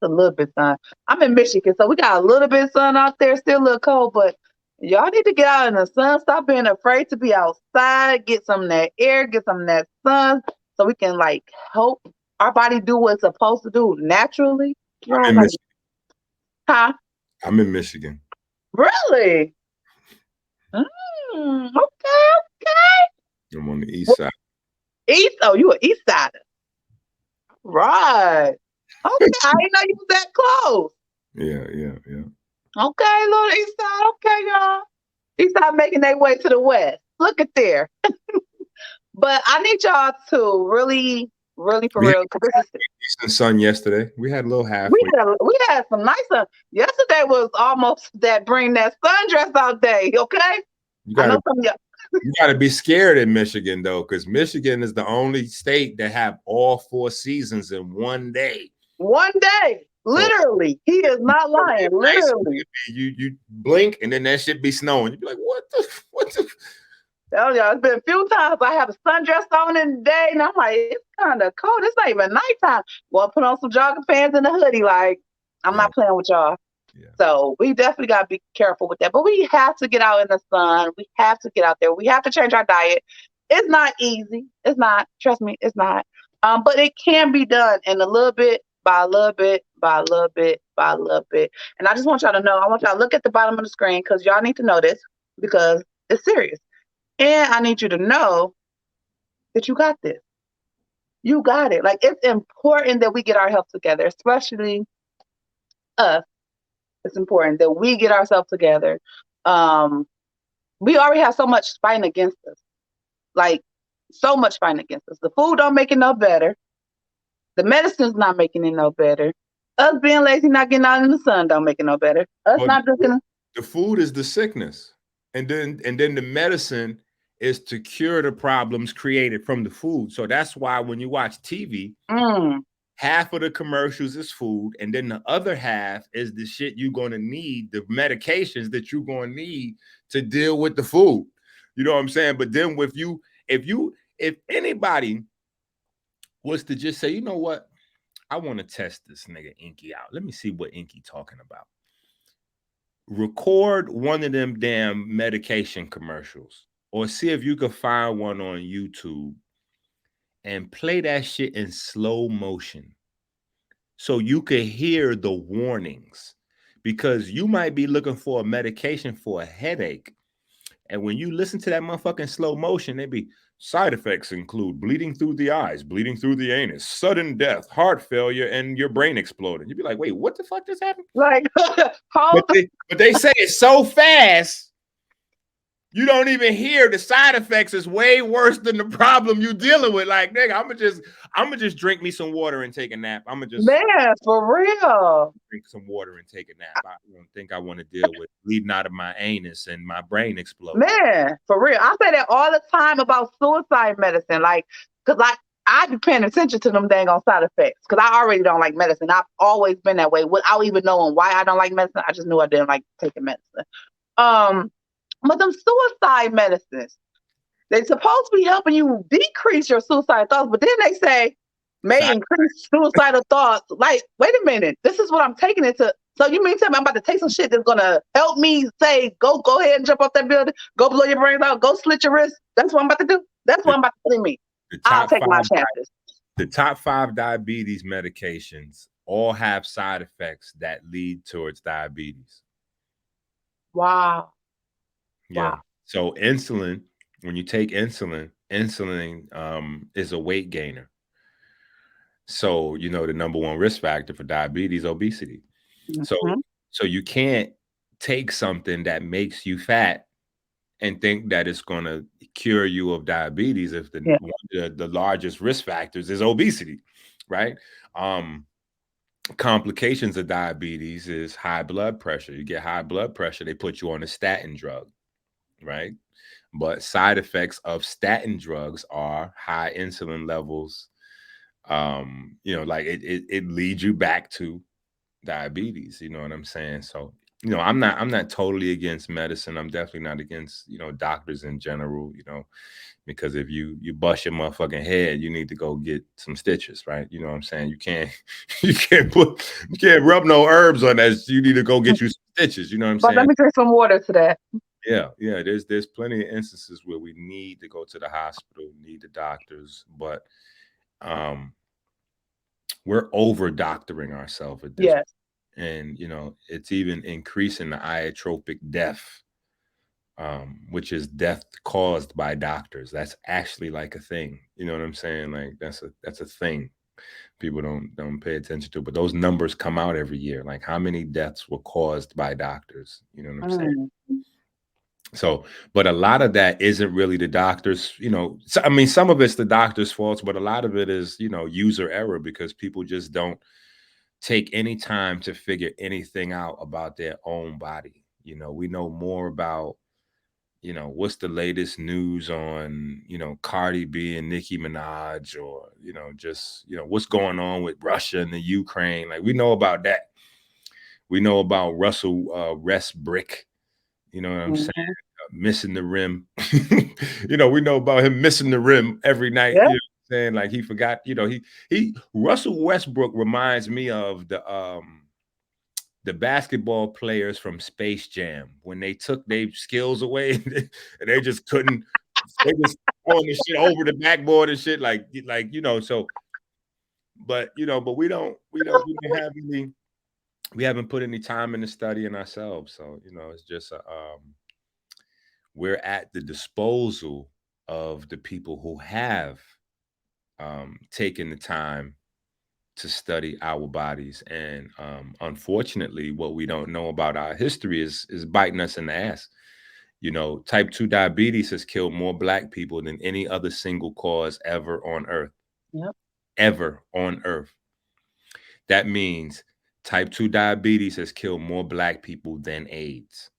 a little bit sun. I'm in Michigan, so we got a little bit of sun out there, still a little cold, but y'all need to get out in the sun. Stop being afraid to be outside. Get some of that air, get some of that sun, so we can like help our body do what it's supposed to do naturally. I'm Y'all in like, Michigan. huh? I'm in Michigan. Really? Okay, okay. I'm on the east side. East? Oh, you an East Sider. Right. Okay. I didn't know you was that close. Yeah. Okay, little East Side. Okay, y'all. East Side making their way to the West. Look at there. But I need y'all to really, really for We had real. 'Cause this is, decent sun yesterday. We had a little we halfway. had some nice sun. Yesterday was almost that bring that sundress out day. Okay. You I know gotta some of y'all. you gotta be scared in Michigan though, because Michigan is the only state that have all 4 seasons in one day. One day, So literally, he is not lying. nice. Literally. You blink and then that shit be snowing. You'd be like, what the Tell y'all, it's been a few times I have a sundress on in the day, and I'm like, it's kind of cold. It's not even nighttime. Well, put on some jogging pants and a hoodie. Like, I'm Yeah. not playing with y'all. Yeah. So we definitely got to be careful with that. But we have to get out in the sun. We have to get out there. We have to change our diet. It's not easy. It's not. Trust me, it's not. But it can be done in a little bit by a little bit by a little bit by a little bit. And I just want y'all to know. I want y'all to look at the bottom of the screen because y'all need to know this because it's serious. And I need you to know that you got this. You got it. Like, it's important that we get our health together, especially us. It's important that we get ourselves together. we already have so much fighting against us. Like, so much fighting against us. The food don't make it no better. The medicine's not making it no better. Us being lazy, not getting out in the sun don't make it no better. Us But not drinking. the food is the sickness, and then the medicine is to cure the problems created from the food. So that's why when you watch TV, Mm, half of the commercials is food, and then the other half is the shit you're gonna need, the medications that you're gonna need to deal with the food. You know what I'm saying? But then if anybody was to just say, you know what, I want to test this nigga Enqi out. Let me see what Enqi talking about. Record one of them damn medication commercials, or see if you could find one on YouTube and play that shit in slow motion so you could hear the warnings, because you might be looking for a medication for a headache, and when you listen to that motherfucking slow motion, they be side effects include bleeding through the eyes, bleeding through the anus, sudden death, heart failure, and your brain exploding. You'd be like, wait, what the fuck just happened? like, But hold the they say it so fast, you don't even hear the side effects is way worse than the problem you're dealing with. Like, nigga, I'm gonna just drink me some water and take a nap. I'm gonna just man, for real. drink some water and take a nap. I don't think I want to deal with bleeding out of my anus and my brain exploding. Man, for real. I say that all the time about suicide medicine. Like, because I be paying attention to them dang on side effects. Because I already don't like medicine. I've always been that way without even knowing why I don't like medicine. I just knew I didn't like taking medicine. Um, but them suicide medicines, they supposed to be helping you decrease your suicide thoughts, but then they say may Side increase suicidal thoughts. Like, wait a minute, this is what I'm taking it to. So you mean tell me I'm about to take some shit that's gonna help me say, go ahead and jump off that building, go blow your brains out, go slit your wrist. That's what I'm about to do. That's what I'm about to put in me. the I'll top take my five chances. the top five diabetes medications all have side effects that lead towards diabetes. Wow. Yeah. Wow. So insulin, when you take insulin, is a weight gainer. So you know the number one risk factor for diabetes, obesity. So Mhm. so you can't take something that makes you fat and think that it's going to cure you of diabetes if Yeah. one of the largest risk factors is obesity, right? Um, Complications of diabetes is high blood pressure. You get high blood pressure, they put you on a statin drug, right? But side effects of statin drugs are high insulin levels. Like it leads you back to diabetes. You know what I'm saying? So, I'm not totally against medicine. I'm definitely not against, doctors in general, because if you bust your motherfucking head, you need to go get some stitches, right? You know what I'm saying? You can't you can't rub no herbs on that. You need to go get you some stitches. You know what I'm But let saying? me drink some water to that. Yeah, yeah. There's plenty of instances where we need to go to the hospital, need the doctors, but um we're over doctoring ourselves at this, Yes. and it's even increasing the iotropic death, which is death caused by doctors. That's actually like a thing. You know what I'm saying? Like that's a thing people don't pay attention to, but those numbers come out every year, like how many deaths were caused by doctors. You know what I'm saying? Mm. So, but a lot of that isn't really the doctors, so, I mean, some of it's the doctor's faults, but a lot of it is, user error, because people just don't take any time to figure anything out about their own body. We know more about, what's the latest news on, Cardi B and Nicki Minaj, or, just, what's going on with Russia and the Ukraine. Like, we know about that. We know about Russell Westbrook, you know what I'm saying? Mhm. Missing the rim. We know about him missing the rim every night. Yeah. You know what I'm saying? Like he forgot, he Russell Westbrook reminds me of the basketball players from Space Jam when they took their skills away and they just couldn't, they just throwing the shit over the backboard and shit, so, but we don't have any, we haven't put any time into studying ourselves. So, it's just we're at the disposal of the people who have taken the time to study our bodies. And unfortunately, what we don't know about our history is biting us in the ass. You know, type 2 diabetes has killed more black people than any other single cause ever on earth. Yep. Ever on earth. That means type 2 diabetes has killed more black people than AIDS.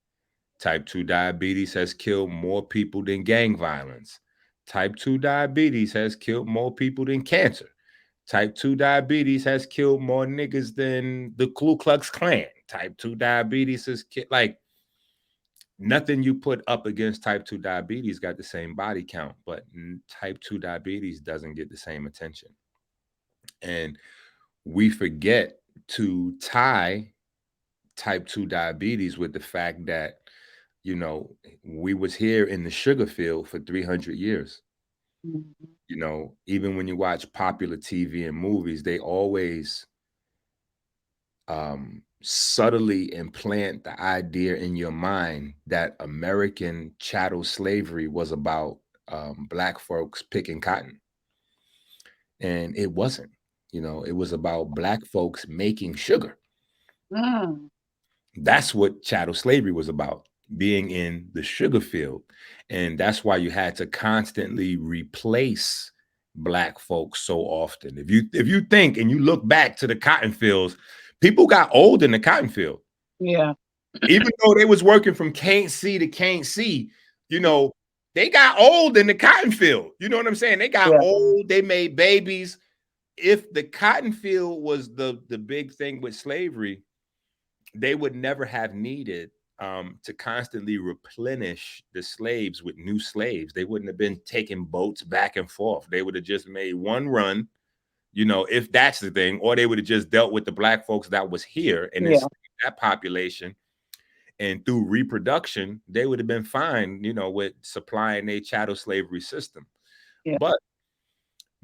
Type 2 diabetes has killed more people than gang violence. Type 2 diabetes has killed more people than cancer. Type 2 diabetes has killed more niggas than the Ku Klux Klan. Type 2 diabetes is like nothing you put up against type 2 diabetes got the same body count, but type 2 diabetes doesn't get the same attention. And we forget to tie type 2 diabetes with the fact that, you know, we was here in the sugar field for 300 years. Mhm. You know, even when you watch popular TV and movies, they always subtly implant the idea in your mind that American chattel slavery was about black folks picking cotton. And it wasn't. You know, it was about black folks making sugar. Mm. That's what chattel slavery was about, being in the sugar field. And that's why you had to constantly replace black folks so often. If you think and you look back to the cotton fields, people got old in the cotton field. Yeah. Even though they was working from can't see to can't see, you know, they got old in the cotton field. You know what I'm saying? They got Yeah. old, they made babies. If the cotton field was the big thing with slavery, they would never have needed to constantly replenish the slaves with new slaves. They wouldn't have been taking boats back and forth. They would have just made one run, you know, if that's the thing, or they would have just dealt with the black folks that was here and Yeah. enslaved that population. And through reproduction, they would have been fine, you know, with supplying a chattel slavery system. Yeah. But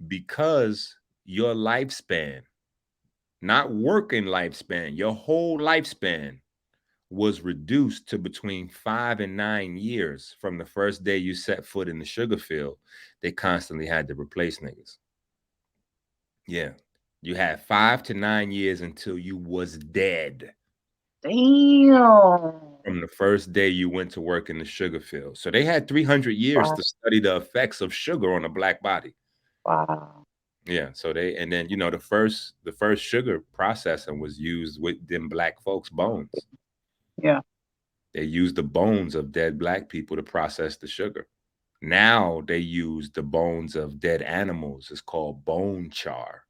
because your lifespan, not working lifespan, your whole lifespan was reduced to between 5 and 9 years from the first day you set foot in the sugar field, they constantly had to replace niggas. Yeah. You had 5 to 9 years until you was dead Damn. from the first day you went to work in the sugar field. So they had 300 years Wow. to study the effects of sugar on a black body. Wow. Yeah. So they, and then, you know, the first sugar processing was used with them black folks' bones. Yeah. They used the bones of dead black people to process the sugar. Now they use the bones of dead animals. It's called bone char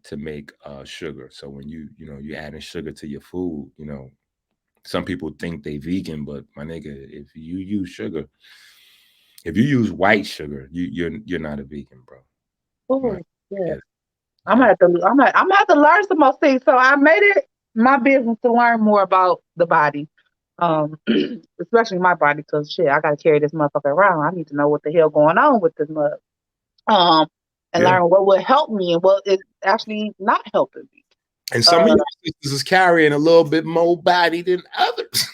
to make sugar. So when you know, you adding sugar to your food, you know, some people think they vegan, but my nigga, if you use sugar, if you use white sugar, you're not a vegan, bro. My, Oh, yeah. yeah, I'm yeah, gonna have to. I'm gonna have to learn some more things. So I made it my business to learn more about the body, um, especially my body, because shit, I gotta carry this motherfucker around. I need to know what the hell going on with this mug, um, and yeah. learn what will help me and what is actually not helping me. And some of Uh, your sisters is carrying a little bit more body than others.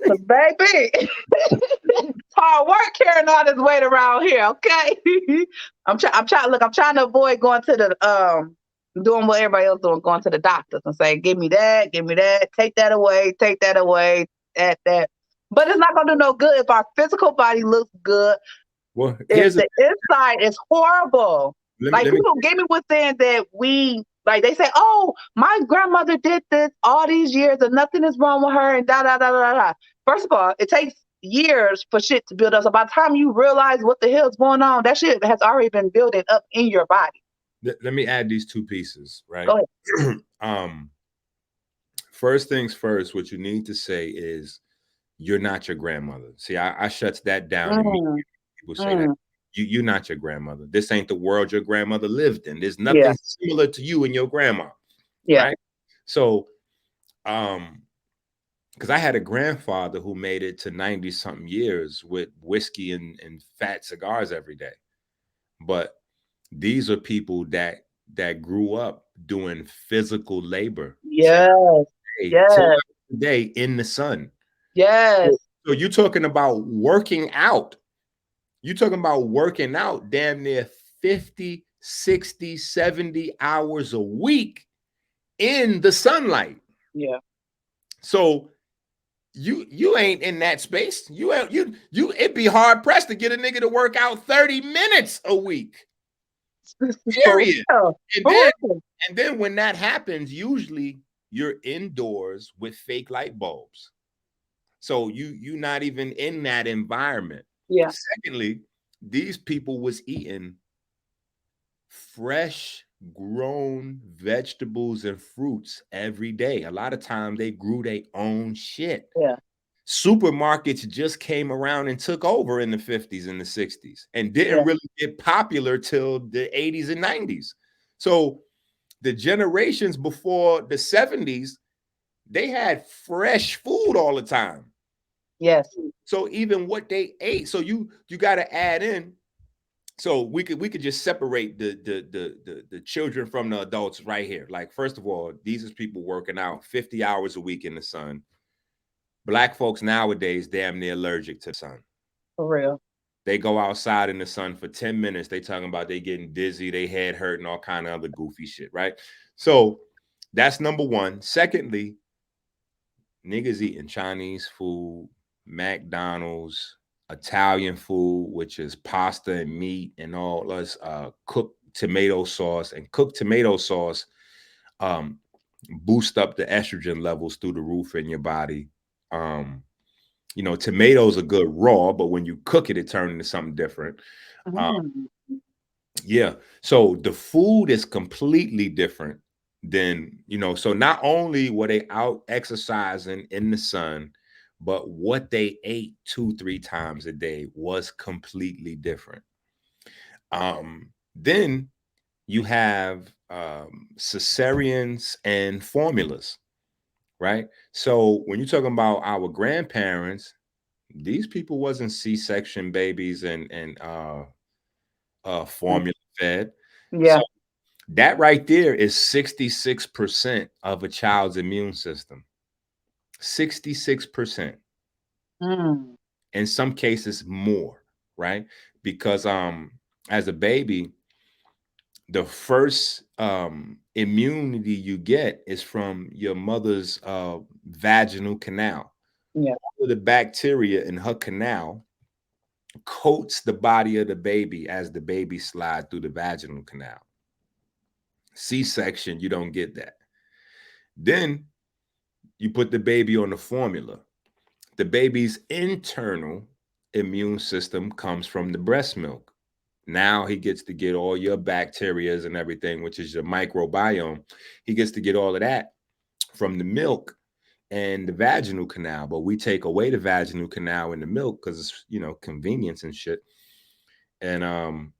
'Cause baby, it's hard work carrying all this weight around here. Okay, I'm trying. Look, I'm trying to avoid going to the doing what everybody else doing, going to the doctors and saying, give me that, take that away, that. But it's not gonna do no good if our physical body looks good Well, if here's a the inside is horrible. Like let me people get me with saying that we like they say, oh, my grandmother did this all these years and nothing is wrong with her and da da da da da. First of all, it takes years for shit to build up. So by the time you realize what the hell's going on, that shit has already been building up in your body. let me add these two pieces, right? Go ahead. um First things first, what you need to say is you're not your grandmother. See, I shuts that down immediately. Mm, People say that mm, you're not your grandmother. This ain't the world your grandmother lived in. There's yeah, nothing similar to you and your grandma, yeah, right? So, because I had a grandfather who made it to 90 something years with whiskey and fat cigars every day. But these are people that grew up doing physical labor yes, 10 yes, hours a day in the sun. yes, So you're talking about working out. You're talking about working out damn near 50, 60, 70 hours a week in the sunlight. yeah, So you ain't in that space. It'd be hard pressed to get a nigga to work out 30 minutes a week. For Period. real. And For then real. and then when that happens, usually you're indoors with fake light bulbs. So you're not even in that environment. Yeah. Secondly, these people was eating fresh grown vegetables and fruits every day. A lot of times they grew their own shit. Yeah. Supermarkets just came around and took over in the 50s and the 60s and Yeah. didn't really get popular till the 80s and 90s. So the generations before the 70s, they had fresh food all the time. Yes. So even what they ate, so you got to add in. So we could just separate the children from the adults right here. Like, first of all, these is people working out 50 hours a week in the sun. Black folks nowadays damn near allergic to the sun. For real. They go outside in the sun for 10 minutes. They talking about they getting dizzy, they head hurting, all kind of other goofy shit, right? So that's number one. Secondly, niggas eating Chinese food, McDonald's, Italian food, which is pasta and meat and all this cooked tomato sauce. And cooked tomato sauce um, boost up the estrogen levels through the roof in your body. Tomatoes are good raw, but when you cook it, it turns into something different. Mm. Yeah. So the food is completely different than, so not only were they out exercising in the sun, but what they ate 2-3 times a day was completely different. Then you have cesareans and formulas, right? So when you're talking about our grandparents, these people wasn't C-section babies and formula fed. So Yeah. that right there is 66% of a child's immune system. 66%. Mm. In some cases more, right? Because as a baby, the first immunity you get is from your mother's vaginal canal. Yeah. The bacteria in her canal coats the body of the baby as the baby slide through the vaginal canal. C-section, you don't get that. Then you put the baby on the formula. The baby's internal immune system comes from the breast milk. Now he gets to get all your bacterias and everything, which is your microbiome. He gets to get all of that from the milk and the vaginal canal. But we take away the vaginal canal and the milk because it's, convenience and shit. And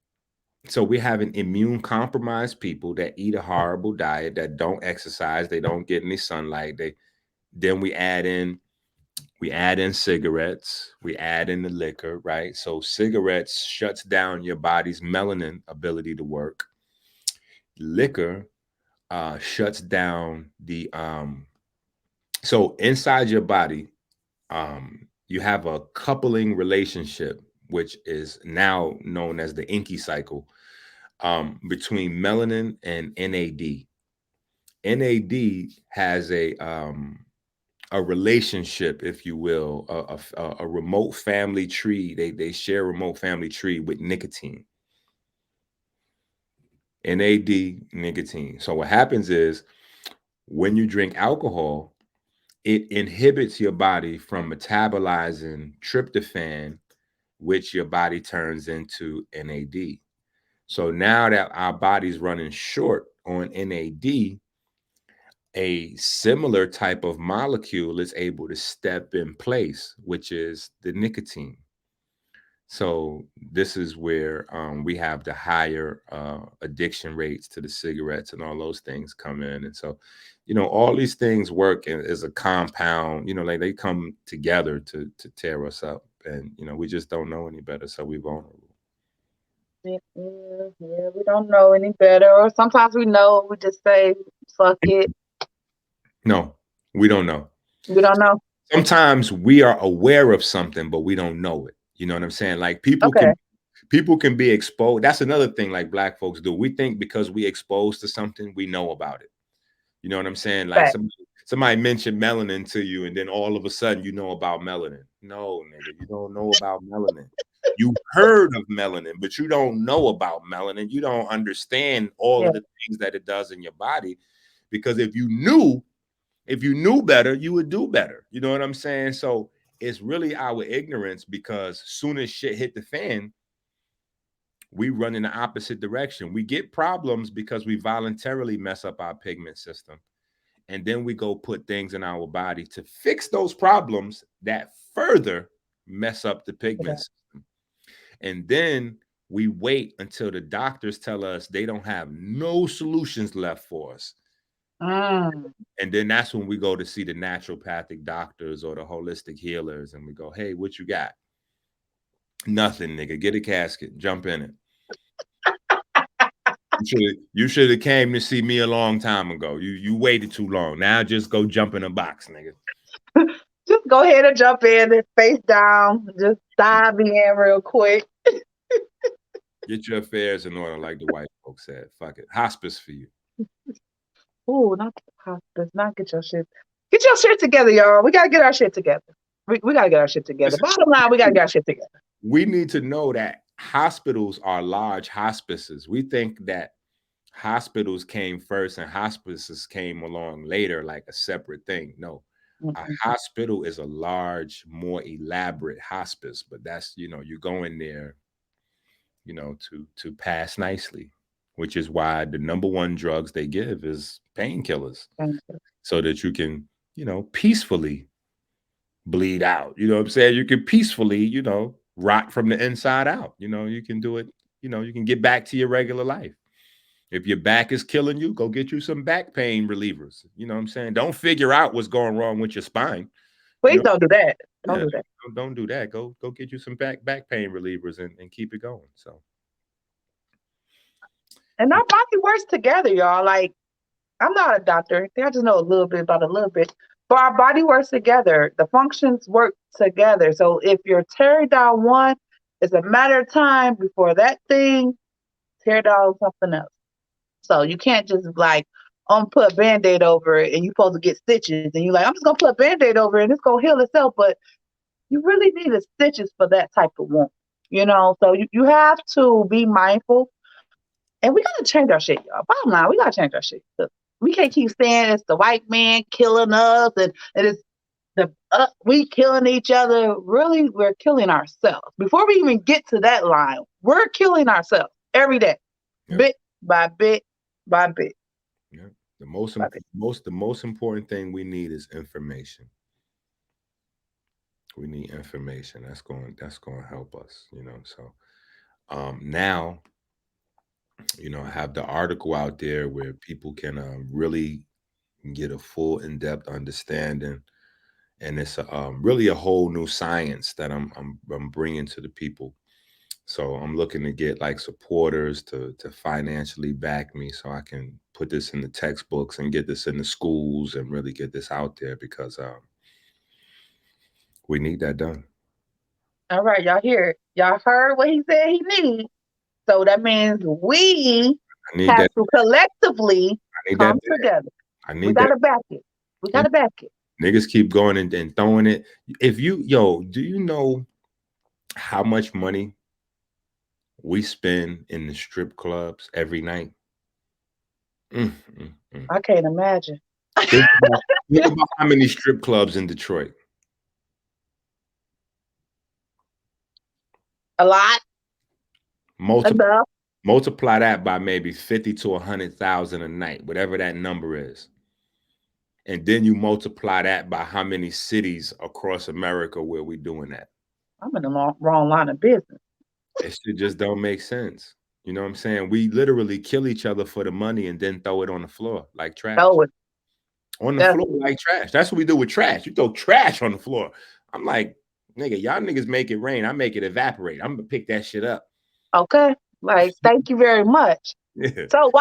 so we're having immune compromised people that eat a horrible diet, that don't exercise, they don't get any sunlight. Then we add in cigarettes, we add in the liquor, right? So cigarettes shuts down your body's melanin ability to work. Liquor shuts down the so inside your body, you have a coupling relationship, which is now known as the Enqi cycle, between melanin and NAD. NAD has a relationship, if you will, a remote family tree. They share a remote family tree with nicotine. NAD, nicotine. So what happens is when you drink alcohol, it inhibits your body from metabolizing tryptophan, which your body turns into NAD. So now that our body's running short on NAD, a similar type of molecule is able to step in place, which is the nicotine. So this is where we have the higher addiction rates to the cigarettes and all those things come in. And so, all these things work as a compound, like they come together to tear us up. And, we just don't know any better. So we're vulnerable. Yeah, we don't know any better. Or sometimes we know, we just say, fuck it. No, we don't know. We don't know. Sometimes we are aware of something, but we don't know it. You know what I'm saying? Like people Okay. can be exposed. That's another thing like Black folks do. We think because we exposed to something, we know about it. You know what I'm saying? Like Fact. somebody mentioned melanin to you, and then all of a sudden you know about melanin. No, nigga, you don't know about melanin. You heard of melanin, but you don't know about melanin. You don't understand all Yeah. of the things that it does in your body. Because if you knew better, you would do better. You know what I'm saying? So it's really our ignorance, because soon as shit hit the fan, we run in the opposite direction. We get problems because we voluntarily mess up our pigment system. And then we go put things in our body to fix those problems that further mess up the pigment system. And then we wait until the doctors tell us they don't have no solutions left for us. Mm. And then that's when we go to see the naturopathic doctors or the holistic healers, and we go, hey, what you got? Nothing, nigga. Get a casket, jump in it. You should have came to see me a long time ago. You waited too long. Now just go jump in a box, nigga. Just go ahead and jump in and face down. Just dive in real quick. Get your affairs in order, like the white folks said. Fuck it. Hospice for you. Ooh, not the hospice. Not get your shit. Get your shit together, y'all. We gotta get our shit together. We gotta get our shit together. Bottom line, we gotta get our shit together. We need to know that hospitals are large hospices. We think that hospitals came first and hospices came along later, like a separate thing. No, a Mm-hmm. hospital is a large, more elaborate hospice, but that's, you go in there, to pass nicely, which is why the number one drugs they give is painkillers, so that you can, peacefully bleed out. You know what I'm saying? You can peacefully, rot from the inside out. You can do it, you can get back to your regular life. If your back is killing you, go get you some back pain relievers. You know what I'm saying? Don't figure out what's going wrong with your spine. Please don't do that. Don't Yeah, do that. don't do that. Go get you some back pain relievers and keep it going. So And our body works together, y'all. Like, I'm not a doctor. I just know a little bit about a little bit. But our body works together. The functions work together. So if you're tearing down one, it's a matter of time before that thing tear down something else. So you can't just like, put a band-aid over it and you're supposed to get stitches and you're like, I'm just gonna put a band-aid over it and it's gonna heal itself. But you really need the stitches for that type of wound. So you have to be mindful. And we gotta change our shit, y'all. Bottom line, we gotta change our shit. We can't keep saying it's the white man killing us and it's we killing each other. Really, we're killing ourselves. Before we even get to that line, we're killing ourselves every day, bit by bit by bit. Yeah. The most important thing we need is information. We need information. That's going to help us, So now, I have the article out there where people can really get a full in-depth understanding, and it's really a whole new science that I'm bringing to the people. So I'm looking to get like supporters to financially back me, so I can put this in the textbooks and get this in the schools and really get this out there, because we need that done. All right, y'all hear it. Y'all heard what he said he needs. So that means we have to collectively come together. We gotta back it. We gotta back it. Niggas keep going and throwing it. Do you know how much money we spend in the strip clubs every night? I can't imagine. Think about how many strip clubs in Detroit. A lot. Multiply that by maybe 50 to 100,000 a night, whatever that number is. And then you multiply that by how many cities across America where we doing that. I'm in the wrong line of business. It shit just don't make sense. You know what I'm saying? We literally kill each other for the money and then throw it on the floor like trash. On the floor like trash. That's what we do with trash. You throw trash on the floor. I'm like, nigga, y'all niggas make it rain. I make it evaporate. I'm gonna pick that shit up. Okay. Like, thank you very much. Yeah. So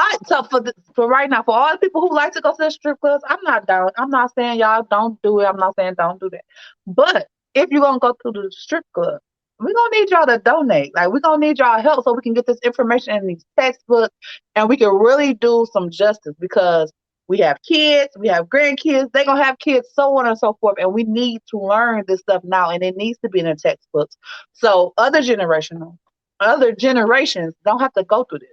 for right now, for all the people who like to go to the strip clubs, I'm not down. I'm not saying y'all don't do it. I'm not saying don't do that. But if you're gonna go to the strip club, we're gonna need y'all to donate. Like, we're gonna need y'all help so we can get this information in these textbooks and we can really do some justice, because We have kids, we have grandkids, they're gonna have kids, so on and so forth. And we need to learn this stuff now, and it needs to be in the textbooks. So other generations don't have to go through this.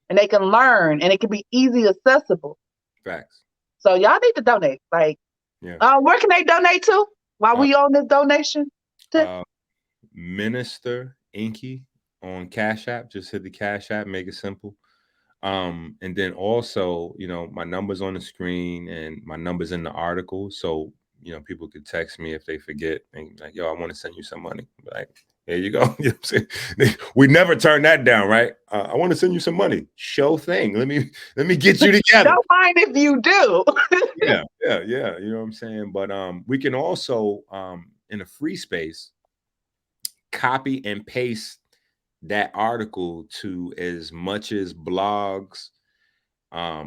And they can learn and it can be easy accessible. Facts. So y'all need to donate. Like, Yeah. where can they donate to while we on this donation tip? Minister Enqi on Cash App. Just hit the Cash App, make it simple. And then also, you know, my number's on the screen and my number's in the article. So, you know, people could text me if they forget and like, yo, I want to send you some money. Like, there you go. You know what I'm saying? We never turn that down, right? I want to send you some money. Show thing. Let me get you together. Don't mind if you do. Yeah. You know what I'm saying? But we can also in a free space copy and paste that article to as much as blogs,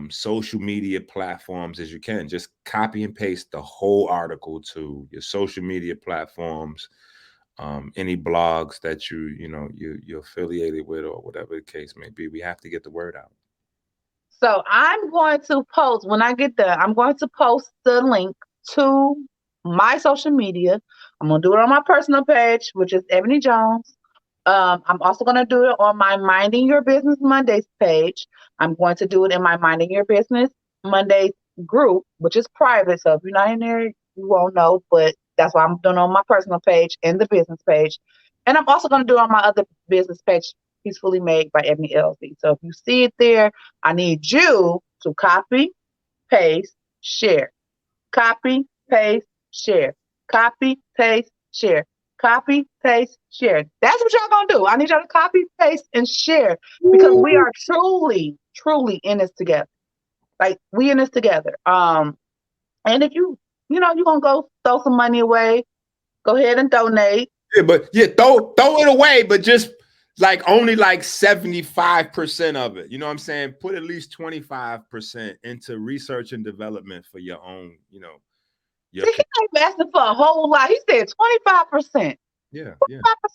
social media platforms as you can. Just copy and paste the whole article to your social media platforms, any blogs that you're affiliated with or whatever the case may be. We have to get the word out. So I'm going to post, when I get there, I'm going to post the link to my social media. I'm going to do it on my personal page, which is Ebony Jones. I'm also going to do it on my Minding Your Business Mondays page. I'm going to do it in my Minding Your Business Mondays group, which is private. So if you're not in there, you won't know, but that's why I'm doing it on my personal page and the business page. And I'm also going to do it on my other business page, Peacefully Made by Ebony LC. So if you see it there, I need you to copy, paste, share. Copy, paste, share. Copy, paste, share. Copy, paste, share. That's what y'all gonna do. I need y'all to copy, paste, and share because we are truly, truly in this together. Like we in this together. And if you're gonna go throw some money away, go ahead and donate. Yeah, but throw it away, but just like only like 75% of it. You know what I'm saying? Put at least 25% into research and development for your own, See, he ain't asking for a whole lot. He said 25%. Yeah.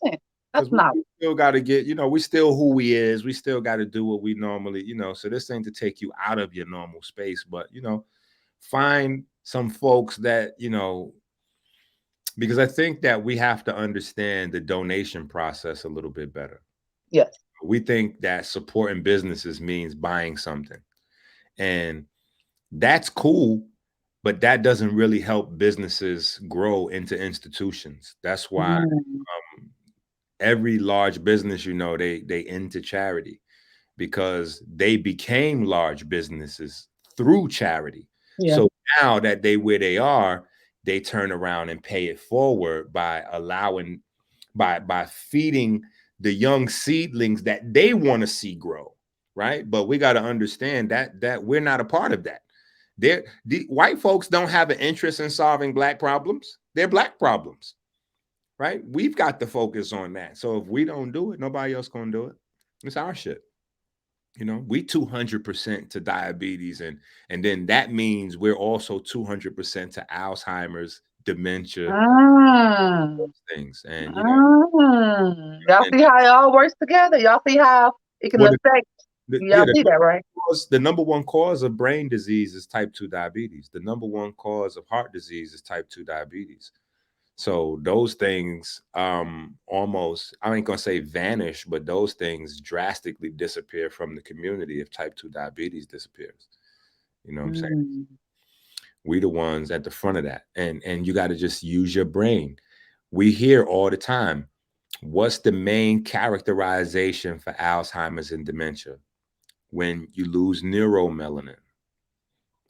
25%. That's not. We still got to get, we still who we is. We still got to do what we normally, so this ain't to take you out of your normal space, but, find some folks that, because I think that we have to understand the donation process a little bit better. Yes. We think that supporting businesses means buying something. And that's cool, but that doesn't really help businesses grow into institutions. That's why every large business, they into charity because they became large businesses through charity. Yeah. So now that where they are, they turn around and pay it forward by by feeding the young seedlings that they want to see grow, right? But we got to understand that we're not a part of that. The white folks don't have an interest in solving Black problems. They're Black problems, right? We've got to focus on that. So if we don't do it, nobody else gonna do it. It's our shit. We 200% to diabetes, and then that means we're also 200% to Alzheimer's, dementia, those things. And y'all see how it all works together. Y'all see how it can affect. Y'all see that, right? The number one cause of brain disease is type 2 diabetes. The number one cause of heart disease is type 2 diabetes. So those things almost, I ain't gonna say vanish, but those things drastically disappear from the community if type 2 diabetes disappears. You know what I'm saying? We the ones at the front of that. And you got to just use your brain. We hear all the time, what's the main characterization for Alzheimer's and dementia? When you lose neuromelanin.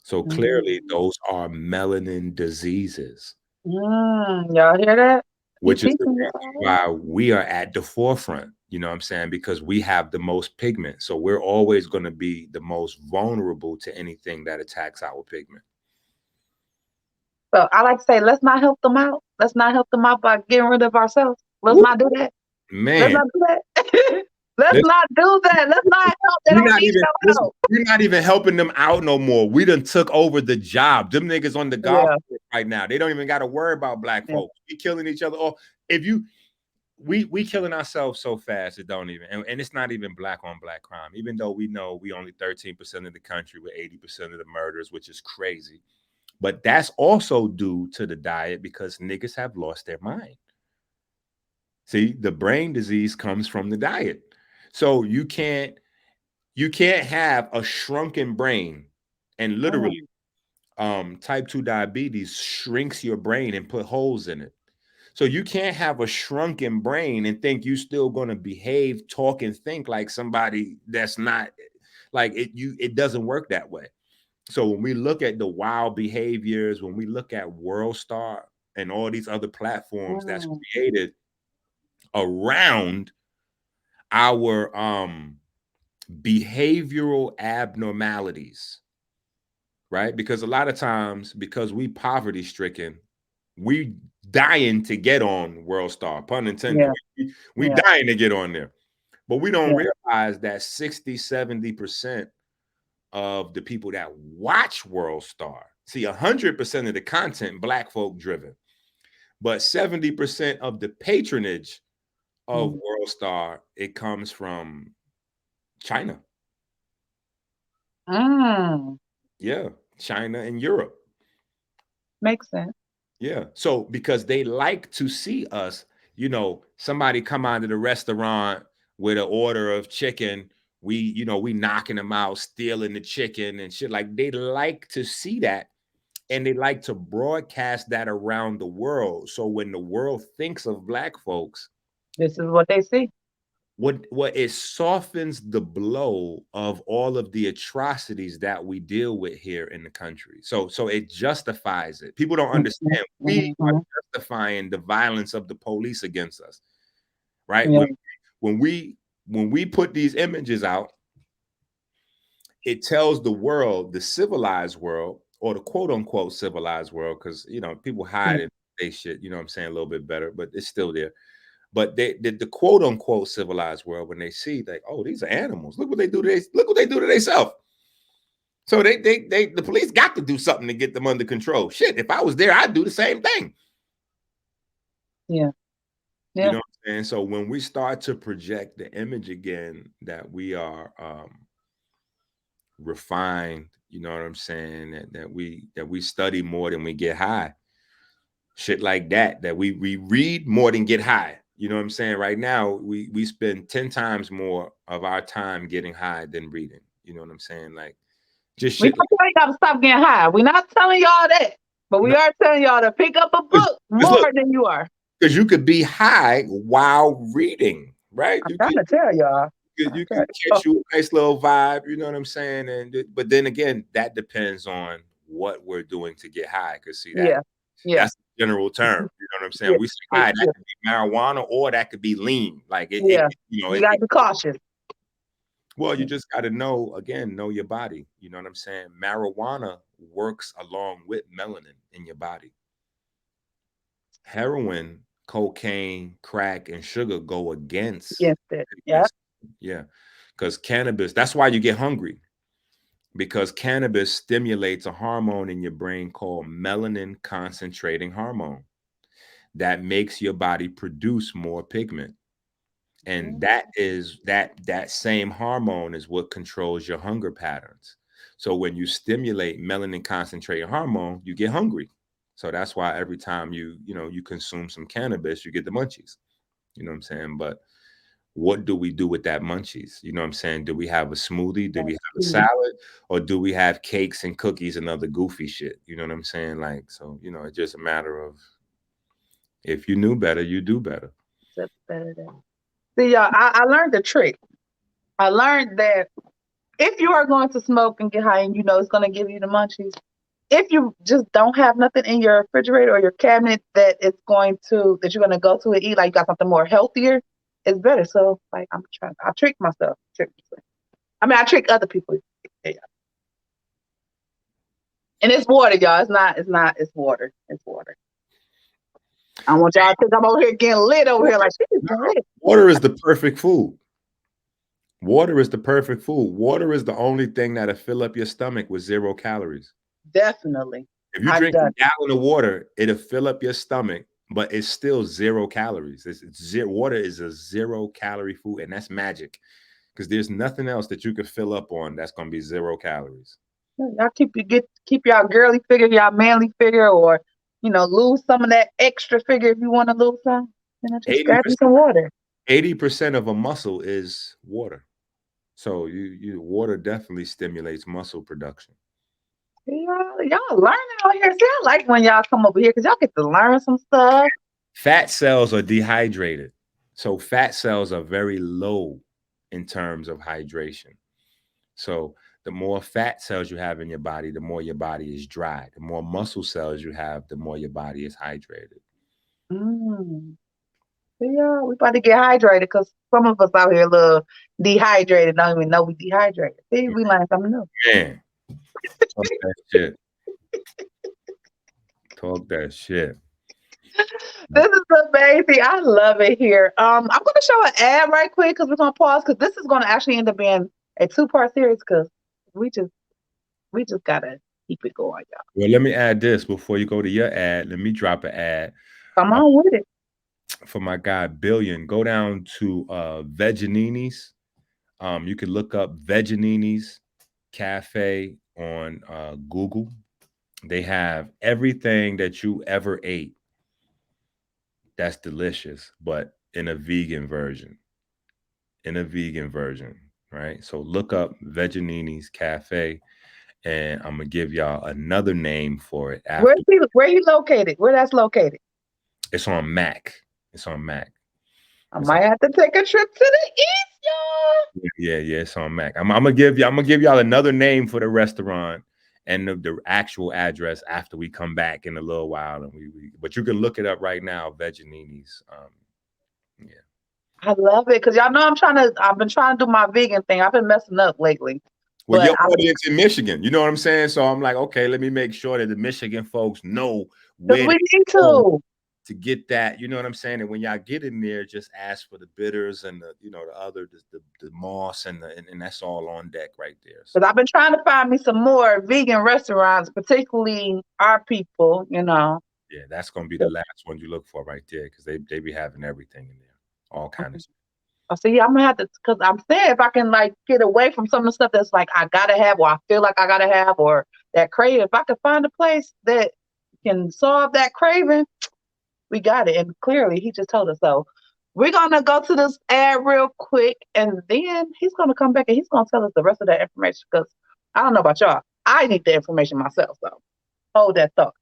So clearly those are melanin diseases. Y'all hear that? Which is the reason why we are at the forefront, you know what I'm saying? Because we have the most pigment. So we're always going to be the most vulnerable to anything that attacks our pigment. So I like to say, let's not help them out. Let's not help them out by getting rid of ourselves. Let's not do that. Man. Let's not do that. Let's not do that. Let's not help. They don't need no help. We're not even helping them out no more. We done took over the job. Them niggas on the golf course right now. They don't even got to worry about Black folks. We killing each other. Or we killing ourselves so fast it don't even, and it's not even black on black crime, even though we know we only 13% of the country with 80% of the murders, which is crazy. But that's also due to the diet because niggas have lost their mind. See, the brain disease comes from the diet. So you can't have a shrunken brain, and literally type 2 diabetes shrinks your brain and put holes in it. So you can't have a shrunken brain and think you still going to behave, talk, and think like somebody that's not like it. It doesn't work that way. So when we look at the wild behaviors, when we look at World Star and all these other platforms that's created around our behavioral abnormalities, right? Because a lot of times, because we poverty stricken, we dying to get on World Star, pun intended. We dying to get on there. But we don't realize that 60-70% of the people that watch World Star, see, 100% of the content black folk driven, but 70% of the patronage of World Star, it comes from China. Yeah, China and Europe. Makes sense. Yeah. So because they like to see us, somebody come out of the restaurant with an order of chicken, we knocking them out, stealing the chicken and shit. Like they like to see that, and they like to broadcast that around the world. So when the world thinks of black folks, this is what they see. What it softens the blow of all of the atrocities that we deal with here in the country. So it justifies it. People don't understand. We are justifying the violence of the police against us, right? When we put these images out, it tells the world, the civilized world, or the quote unquote civilized world, because people hide it, they shit, what I'm saying, a little bit better, but it's still there. But the quote unquote civilized world, when they see like, oh, these are animals. Look what they do to themselves. So the police got to do something to get them under control. Shit, if I was there, I'd do the same thing. Yeah. You know what I'm saying? So when we start to project the image again that we are refined, you know what I'm saying, that we study more than we get high. Shit like that we read more than get high. You know what I'm saying? Right now, we spend 10 times more of our time getting high than reading. You know what I'm saying? Like, just shit. We telling y'all to stop getting high. We're not telling y'all that, but we are telling y'all to pick up a book more than you are. Because you could be high while reading, right? I'm trying to tell y'all. You can catch you a nice little vibe. You know what I'm saying? But then again, that depends on what we're doing to get high. Because see that. That's a general term. You know what I'm saying? We say high, that could be marijuana or that could be lean. Like you gotta be cautious. Well, you just gotta know your body. You know what I'm saying? Marijuana works along with melanin in your body. Heroin, cocaine, crack, and sugar go against it. Yeah. Because cannabis, that's why you get hungry. Because cannabis stimulates a hormone in your brain called melanin concentrating hormone that makes your body produce more pigment. And that same hormone is what controls your hunger patterns. So when you stimulate melanin concentrating hormone, you get hungry. So that's why every time you consume some cannabis, you get the munchies. You know what I'm saying? But what do we do with that munchies? You know what I'm saying? Do we have a smoothie? Do we have a salad? Or do we have cakes and cookies and other goofy shit? You know what I'm saying? Like, so, it's just a matter of, if you knew better, you do better. See, y'all, I learned the trick. I learned that if you are going to smoke and get high and it's going to give you the munchies, if you just don't have nothing in your refrigerator or your cabinet that you're going to go to and eat, like you got something more healthier, it's better. So, like, I trick myself. I mean, I trick other people. Yeah. And it's water, y'all. It's water. It's water. I want y'all to think I'm over here getting lit over here. Like, lit. Water is the perfect food. Water is the perfect food. Water is the only thing that'll fill up your stomach with 0 calories. Definitely. If you drink a gallon of water, it'll fill up your stomach but it's still 0 calories. It's zero. Water is a 0 calorie food, and that's magic because there's nothing else that you could fill up on that's gonna be 0 calories. Y'all keep y'all girly figure, y'all manly figure, or lose some of that extra figure if you want to lose some. Just Eighty grab you percent, some water. 80% of a muscle is water. So you water definitely stimulates muscle production. Y'all learning out here. See, I like when y'all come over here because y'all get to learn some stuff. Fat cells are dehydrated. So fat cells are very low in terms of hydration. So the more fat cells you have in your body, the more your body is dry. The more muscle cells you have, the more your body is hydrated. Mm. Yeah, we about to get hydrated because some of us out here a little dehydrated, don't even know we dehydrated. See, we learned something new. Man, talk that shit. Talk that shit. This is amazing. I love it here. I'm gonna show an ad right quick because we're gonna pause because this is gonna actually end up being a two-part series because we just we just gotta keep it going, y'all. Well, let me add this before you go to your ad. Let me drop an ad Come uh, on with it. for my guy Billion. Go down to Veganini's. You can look up Veganini's Cafe on Google. They have everything that you ever ate that's delicious, but in a vegan version. In a vegan version, right? So look up Veganini's Cafe, and I'm gonna give y'all another name for it after. Where he located? Where that's located? It's on Mac. It's on Mac. I It's on, might have to take a trip to the east, y'all. yeah, it's on Mac. I'm gonna give y'all another name for the restaurant and the actual address after we come back in a little while, and but you can look it up right now, Veganini's. Yeah. I love it because y'all know I've been trying to do my vegan thing. I've been messing up lately, Well, but your audience in Michigan, you know what I'm saying? So I'm like, okay, let me make sure that the Michigan folks know because where we to need go to. to get that. You know what I'm saying? And when y'all get in there, just ask for the bitters and the other the moss and that's all on deck right there. So Because I've been trying to find me some more vegan restaurants, particularly our people. yeah, that's gonna be the last one you look for right there because they be having everything in there, all kind of stuff. I see. Yeah, I'm gonna have to because I'm saying if I can like get away from some of the stuff that's like I gotta have or I feel like I gotta have or that craving. If I can find a place that can solve that craving, we got it. And clearly, he just told us so. We're gonna go to this ad real quick, and then he's gonna come back and he's gonna tell us the rest of that information. Because I don't know about y'all, I need the information myself. So hold that thought.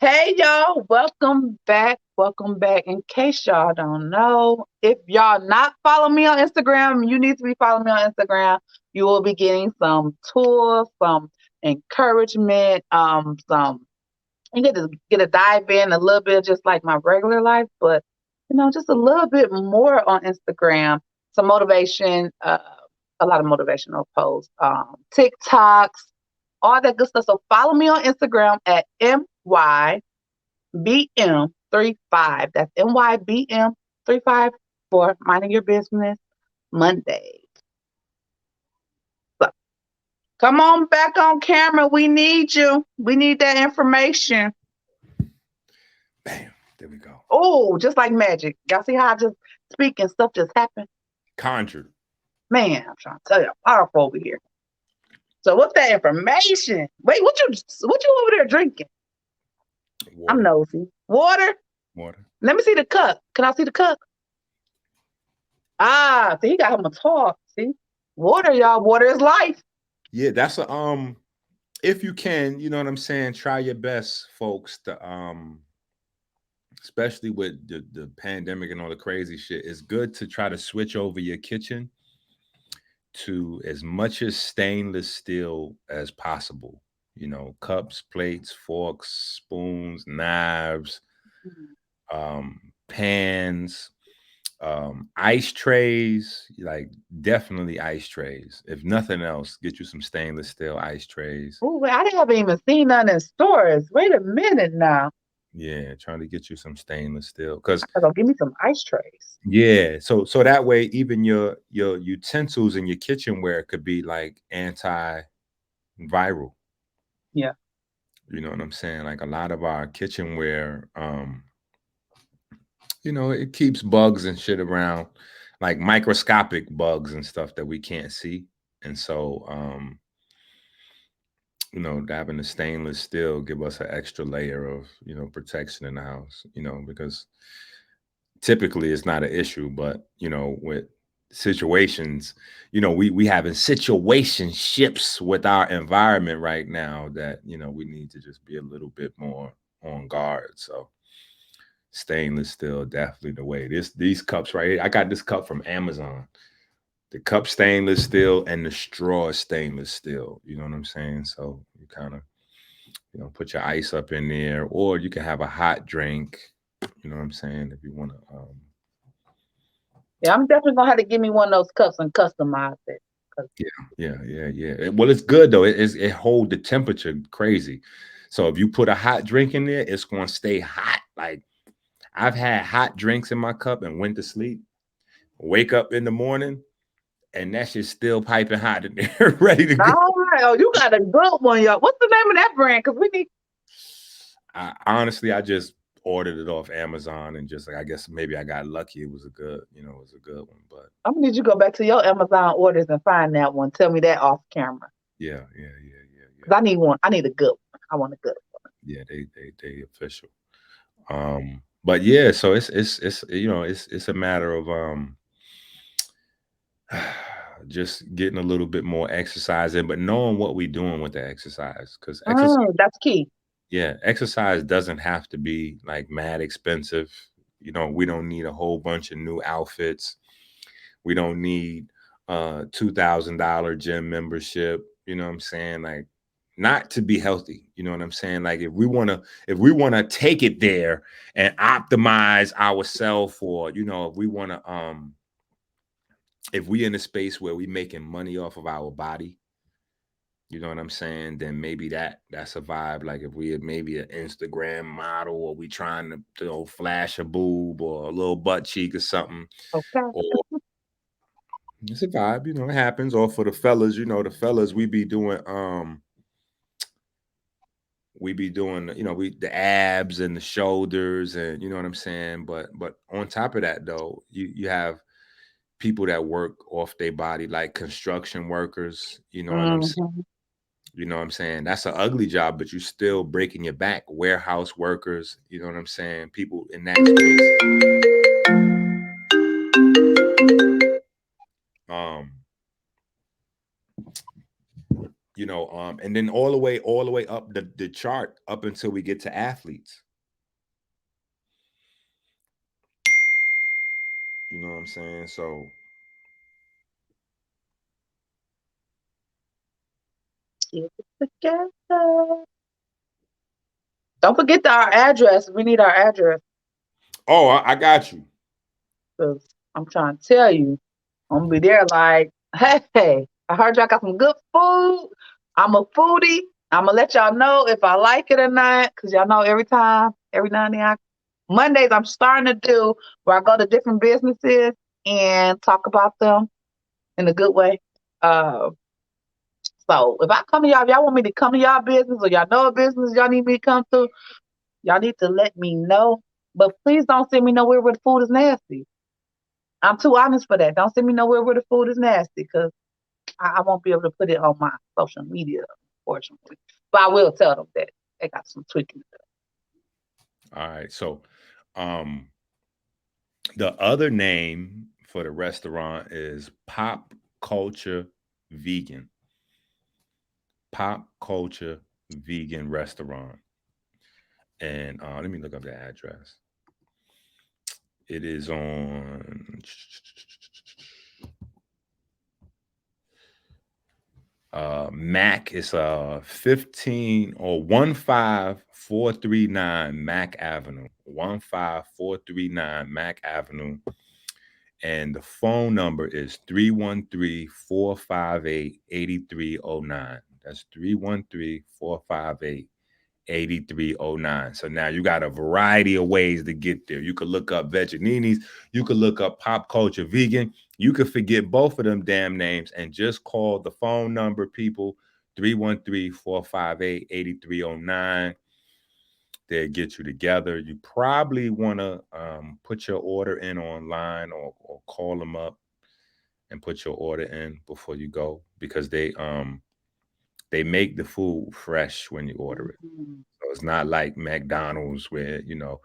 Hey y'all, welcome back. Welcome back. In case y'all don't know, if y'all not following me on Instagram, you need to be following me on Instagram. You will be getting some tools, some encouragement, some you get to dive in a little bit just like my regular life, but just a little bit more on Instagram. Some motivation, a lot of motivational posts, TikToks, all that good stuff. So follow me on Instagram at MYBM35. That's MYBM35 for Minding Your Business Monday. So come on back on camera. We need you. We need that information. Bam, there we go. Oh, just like magic. Y'all see how I just speak and stuff just happen? Conjured. Man, I'm trying to tell you, I'm powerful over here. So what's that information? Wait, what you over there drinking? Water. I'm nosy. Water? Water. Let me see the cup. Can I see the cup? Ah, see, he got him a talk. See? Water, y'all. Water is life. Yeah, that's a if you can, you know what I'm saying, try your best, folks, to especially with the pandemic and all the crazy shit, it's good to try to switch over your kitchen to as much as stainless steel as possible. You know, cups, plates, forks, spoons, knives, Mhm. pans, ice trays, like definitely ice trays. If nothing else, get you some stainless steel ice trays. Ooh, I haven't even seen none in stores. Wait a minute now. Yeah, trying to get you some stainless steel because I gotta give me some ice trays. yeah, so that way even your utensils and your kitchenware could be like antiviral. Yeah. You know what I'm saying? Like a lot of our kitchenware, you know, it keeps bugs and shit around, like microscopic bugs and stuff that we can't see. And so, you know, having the stainless steel give us an extra layer of, you know, protection in the house, you know, because typically it's not an issue, but you know, with situations, you know, we having situationships with our environment right now that, you know, we need to just be a little bit more on guard. So stainless steel definitely the way. These cups right here, I got this cup from Amazon. The cup stainless steel and the straw is stainless steel. You know what I'm saying? So you kind of, you know, put your ice up in there, or you can have a hot drink. You know what I'm saying? If you want to, Yeah, I'm definitely gonna have to give me one of those cups and customize it. 'Cause yeah. Well, it's good though. It hold the temperature crazy. So if you put a hot drink in there, it's gonna stay hot. Like I've had hot drinks in my cup and went to sleep. Wake up in the morning and that shit's still piping hot in there, ready to go. all right. Oh, you got a good one, y'all. What's the name of that brand? Because we need. I just ordered it off Amazon and just like I guess maybe I got lucky. It was a good, you know, it was a good one. But I'm gonna need you to go back to your Amazon orders and find that one. Tell me that off camera. yeah. Cause I need one. I need a good one. I want a good Yeah, they official. But yeah, so it's you know, it's a matter of just getting a little bit more exercise in, but knowing what we're doing with the exercise. Because exercise, one. That's key. yeah, exercise doesn't have to be like mad expensive. You know, we don't need a whole bunch of new outfits. We don't need $2,000 gym membership. You know what I'm saying? Like not to be healthy. You know what I'm saying? Like if we wanna take it there and optimize ourselves, or you know, if we wanna if we in a space where we making money off of our body, you know what I'm saying? Then maybe that's a vibe. Like if we maybe an Instagram model, or we trying to, you know, flash a boob or a little butt cheek or something, Okay. or it's a vibe, you know, it happens. Or for the fellas, you know, the fellas we be doing, you know, we the abs and the shoulders and you know what I'm saying? But on top of that though, you have people that work off their body like construction workers, you know what I'm saying? Hmm. You know what I'm saying? That's an ugly job, but you still breaking your back. Warehouse workers, you know what I'm saying? People in that space. You know, and then all the way up the chart up until we get to athletes. You know what I'm saying? So Get it together. Don't forget our address. We need our address. oh, I got you. Cause I'm trying to tell you, I'm gonna be there like, hey, I heard y'all got some good food. I'm a foodie. I'm gonna let y'all know if I like it or not. Cause y'all know every now and then, Mondays I'm starting to do where I go to different businesses and talk about them in a good way. Uh, so if I come to y'all, if y'all want me to come to y'all business or y'all know a business y'all need me to come to, y'all need to let me know. But please don't send me nowhere where the food is nasty. I'm too honest for that. Don't send me nowhere where the food is nasty because I won't be able to put it on my social media, unfortunately. But I will tell them that they got some tweaking. All right. So um the other name for the restaurant is Pop Culture Vegan. Pop Culture Vegan Restaurant. And let me look up the address. It is on Mac is 15 or 15439 Mac Avenue. 15439 Mac Avenue. And the phone number is 313-458-8309. That's 313-458-8309. So now you got a variety of ways to get there. You could look up Veganinis, you could look up Pop Culture Vegan. You could forget both of them damn names and just call the phone number, people, 313-458-8309. They'll get you together. You probably want to put your order in online or call them up and put your order in before you go, because they make the food fresh when you order it. So it's not like McDonald's where, you know,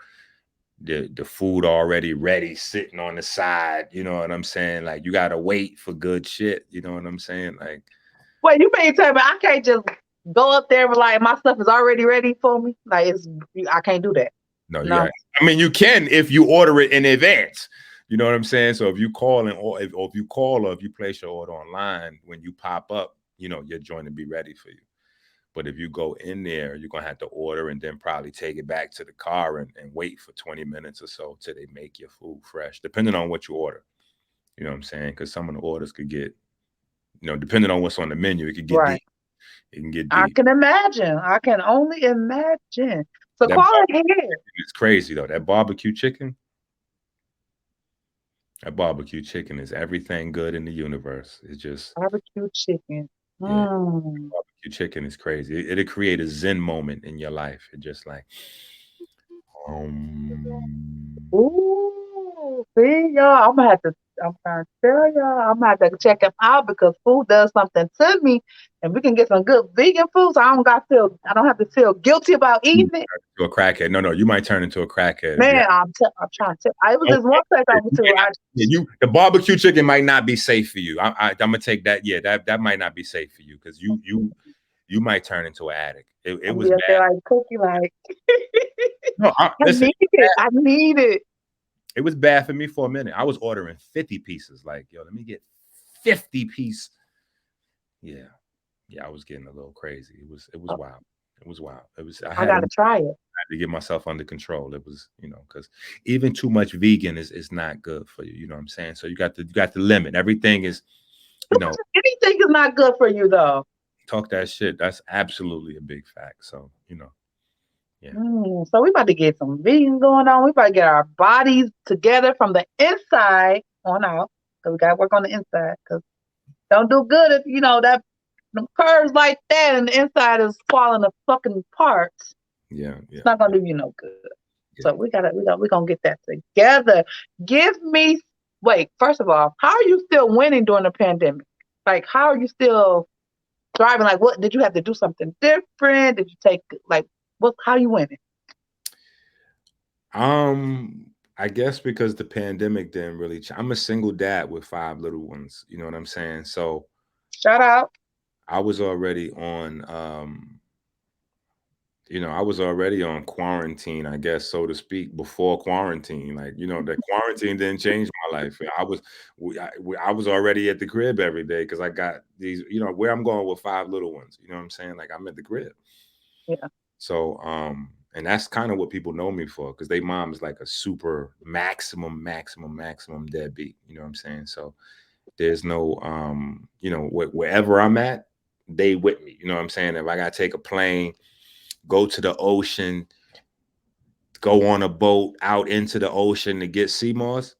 the food already ready sitting on the side. You know what I'm saying? Like, you gotta wait for good shit. You know what I'm saying? Like, Wait, you mean tell me I can't just go up there and like my stuff is already ready for me? Like I can't do that. no, you No. got. I mean, you can if you order it in advance. You know what I'm saying? So if you call or if you call or if you place your order online, when you pop up, you know, your joint will be ready for you. But if you go in there, you're gonna have to order and then probably take it back to the car and wait for 20 minutes or so till they make your food fresh, depending on what you order. You know what I'm saying? Because some of the orders could get, you know, depending on what's on the menu, it could get Right. deep. It can get I deep. can imagine. I can only imagine. So That call barbecue ahead. chicken is crazy though. That barbecue chicken. That barbecue chicken is everything good in the universe. It's just, Barbecue chicken. yeah, Mm. barbecue chicken is crazy. It'll create a zen moment in your life. It just like, um, Ooh, see y'all. I'm trying to tell y'all, I'm gonna have to check them out because food does something to me, and we can get some good vegan food. So I don't have to feel guilty about eating it. to a crackhead. No, you might turn into a crackhead if you Man, I'm trying to. I was don't. this one place I went You to. may not, yeah, the barbecue chicken might not be safe for you. I'm gonna take that. Yeah, that might not be safe for you because you might turn into an addict. It I'm gonna was be up there bad. like cookie, like No, I listen, need it. I need it. it was bad for me for a minute. I was ordering 50 pieces. Like, yo, let me get 50 piece. Yeah, yeah, I was getting a little crazy. It was wild. It was wild. It was. I I had gotta try it. to get myself under control. It was, you know, because even too much vegan is not good for you. You know what I'm saying? So you got the limit. Everything is, you know, Anything is not good for you though. talk that shit. That's absolutely a big fact. So, you know, yeah. So we about to get some vegan going on. We about to get our bodies together from the inside on out. Cause we gotta work on the inside. Cause don't do good if you know that them curves like that and the inside is falling apart. Yeah, It's yeah, not gonna do you no good. yeah. So we're gonna get that together. Give me wait, first of all, how are you still winning during the pandemic? Like how are you still thriving? Like what did you have to do something different? Did you take like what how you winning? I guess because the pandemic didn't really I'm a single dad with 5 little ones, you know what I'm saying? So Shout out. I was already on I was already on quarantine, I guess, so to speak, before quarantine. Like, the quarantine didn't change my life. I was already at the crib every day because I got these, where I'm going with 5 little ones. You know what I'm saying? Like, I'm at the crib. Yeah. So, and that's kind of what people know me for because they mom is like a super maximum deadbeat. You know what I'm saying? So there's no, wherever I'm at, they with me. You know what I'm saying? If I got to take a plane, go to the ocean, go on a boat out into the ocean to get sea moss,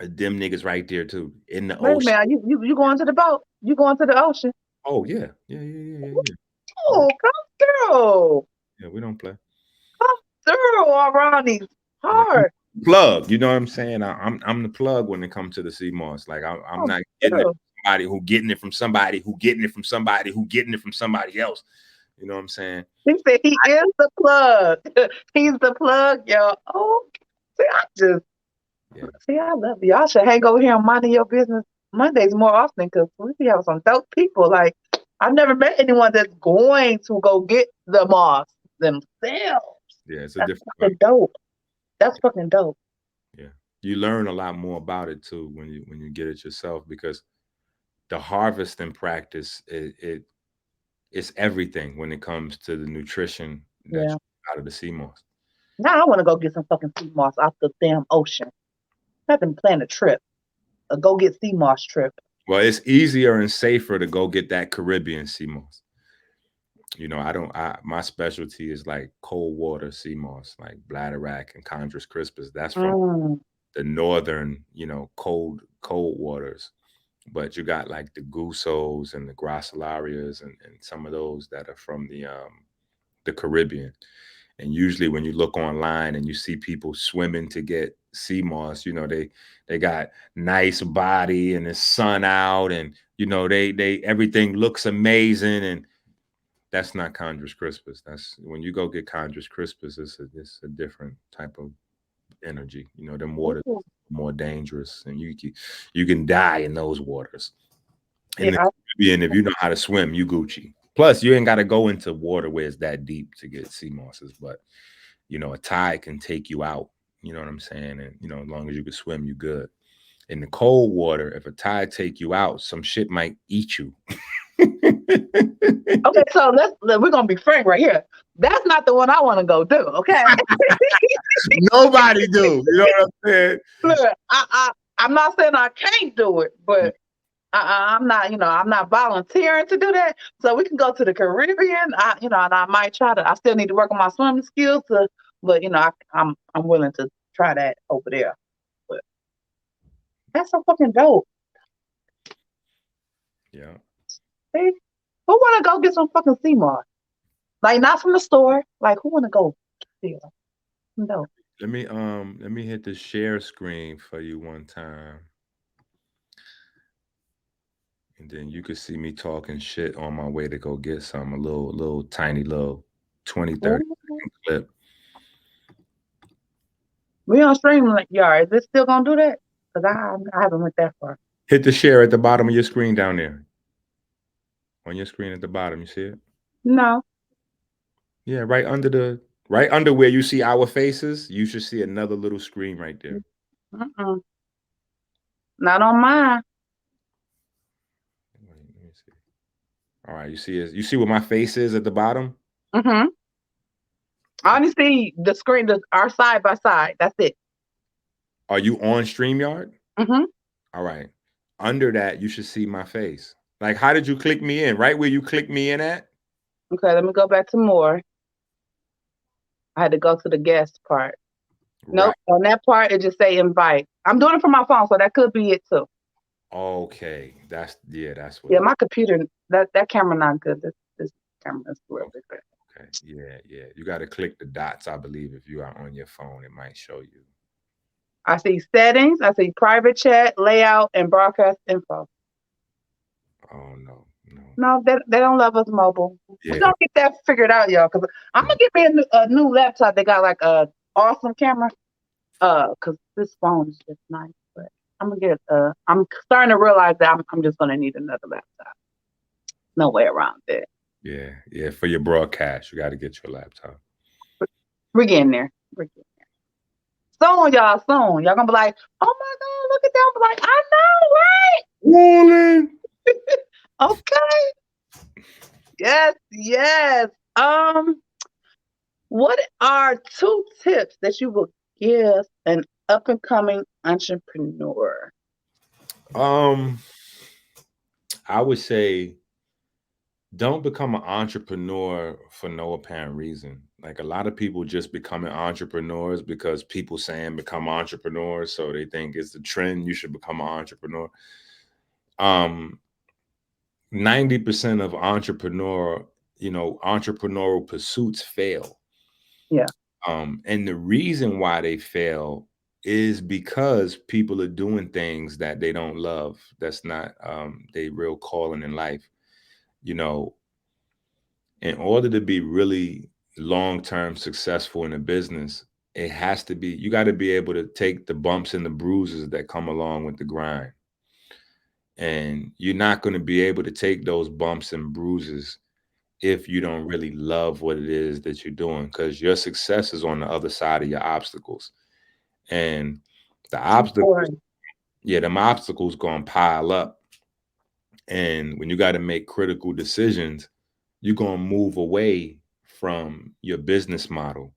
them niggas right there too in the Wait a ocean. minute, you going to the boat? You going to the ocean? Oh yeah, yeah. Oh, Oh, come through. yeah, we don't play. Come through around these Yeah, I'm parts. the plug. You know what I'm saying? I'm the plug when it comes to the sea moss. Like I'm Come not getting it through. from somebody who getting it from somebody who getting it from somebody who getting it from somebody else. You know what I'm saying? He said he is the plug. He's the plug, y'all. Oh, see, Yeah. I love you. Y'all should hang over here and mind your business Mondays more often because we be having some dope people. Like, I've never met anyone that's going to go get the moss themselves. Yeah, it's a That's different fucking vibe. dope. That's fucking dope. Yeah. You learn a lot more about it too when you get it yourself because the harvesting practice, it's everything when it comes to the nutrition that Yeah. you get out of the sea moss. Now I want to go get some fucking sea moss off the damn ocean. I have to plan a trip, a go get sea moss trip. Well, it's easier and safer to go get that Caribbean sea moss. You know, my specialty is like cold water sea moss, like bladderwrack and chondrus crispus. That's from Mm. the northern, cold waters. But you got like the Gusos and the Gracilarias and some of those that are from the Caribbean. And usually when you look online and you see people swimming to get sea moss, they got nice body and the sun out, and they everything looks amazing. And that's not chondrus crispus. That's when you go get chondrus crispus, it's a different type of energy. Them waters Ooh. more dangerous, and you can die in those waters. In the Yeah, Caribbean, if you know how to swim, you Gucci. Plus, you ain't got to go into water where it's that deep to get sea mosses, but a tide can take you out. You know what I'm saying? And as long as you can swim, you good. In the cold water, if a tide take you out, some shit might eat you. okay, so we're gonna be frank right here. That's not the one I want to go do. Okay, Nobody do. You know what I'm saying? look, I'm not saying I can't do it, but I'm not, I'm not volunteering to do that. So we can go to the Caribbean. And I might try to. I still need to work on my swimming skills, but I'm willing to try that over there. But that's so fucking dope. Yeah. See? Who want to go get some fucking sea moss? Like not from the store. Like who want to go? See? No. Let me hit the share screen for you one time. And then you could see me talking shit on my way to go get some, a little tiny little 20, 30 second clip. We on stream like yard. Is it still gonna do that? Cause I haven't went that far. Hit the share at the bottom of your screen down there. On your screen at the bottom, you see it? No. Yeah, right under where you see our faces, you should see another little screen right there. Mm-mm. Not on mine. Wait, let me see. All right, you see where my face is at the bottom? Mm-hmm. I only see the screen, our side by side. That's it. Are you on StreamYard? Mm-hmm. All right. Under that, you should see my face. Like, how did you click me in? Right where you click me in at? Okay, let me go back to more. I had to go to the guest part. Nope. Right. On that part, it just say invite. I'm doing it from my phone, so that could be it too. Okay. That's what Yeah, my computer, that camera not good. This camera is real big. okay. Yeah. You got to click the dots, I believe. If you are on your phone, it might show you. I see settings, I see private chat, layout, and broadcast info. Oh no. No, they don't love us mobile. Yeah. We don't get that figured out, y'all. Cause I'm gonna get me a new laptop. They got like a awesome camera. Cause this phone is just nice. But I'm gonna get. I'm starting to realize that I'm just gonna need another laptop. No way around it. Yeah. For your broadcast, you got to get your laptop. We're getting there. We're getting there. Soon, y'all. Soon, y'all gonna be like, "Oh my God, look at that!" I'm like, "I know, right?" Rolling. Okay. Yes. What are 2 tips that you would give an up and coming entrepreneur? I would say don't become an entrepreneur for no apparent reason. Like a lot of people just becoming entrepreneurs because people saying become entrepreneurs, so they think it's the trend. You should become an entrepreneur. 90% of entrepreneurial pursuits fail. Yeah. And the reason why they fail is because people are doing things that they don't love. That's not their real calling in life. In order to be really long-term successful in a business, you got to be able to take the bumps and the bruises that come along with the grind. And you're not going to be able to take those bumps and bruises if you don't really love what it is that you're doing, because your success is on the other side of your obstacles. And the obstacles, them obstacles going to pile up. And when you got to make critical decisions, you're going to move away from your business model.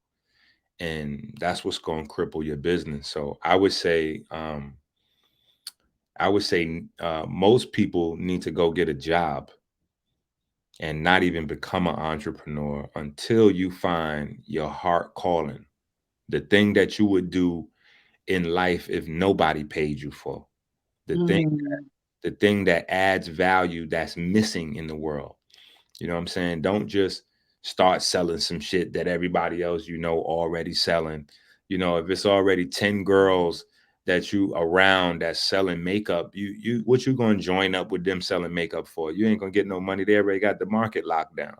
And that's what's going to cripple your business. So I would say most people need to go get a job and not even become an entrepreneur until you find your heart calling, the thing that you would do in life if nobody paid you for, the thing Mm. the thing that adds value that's missing in the world. You know what I'm saying? Don't just start selling some shit that everybody else already selling. If it's already 10 girls that you around that's selling makeup, you what you gonna join up with them selling makeup for? You ain't gonna get no money. They already got the market locked down.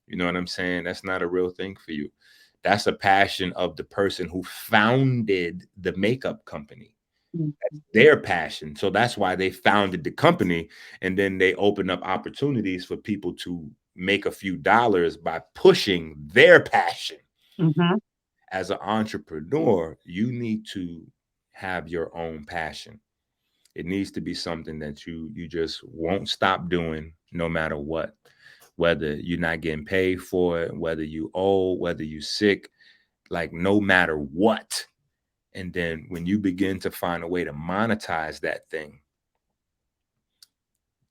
You know what I'm saying? That's not a real thing for you. That's a passion of the person who founded the makeup company, Mm. their passion. So that's why they founded the company. And then they open up opportunities for people to make a few dollars by pushing their passion. Mhm. As an entrepreneur, you need to have your own passion. It needs to be something that you just won't stop doing no matter what. Whether you're not getting paid for it, whether you old, whether you sick, like no matter what. And then when you begin to find a way to monetize that thing,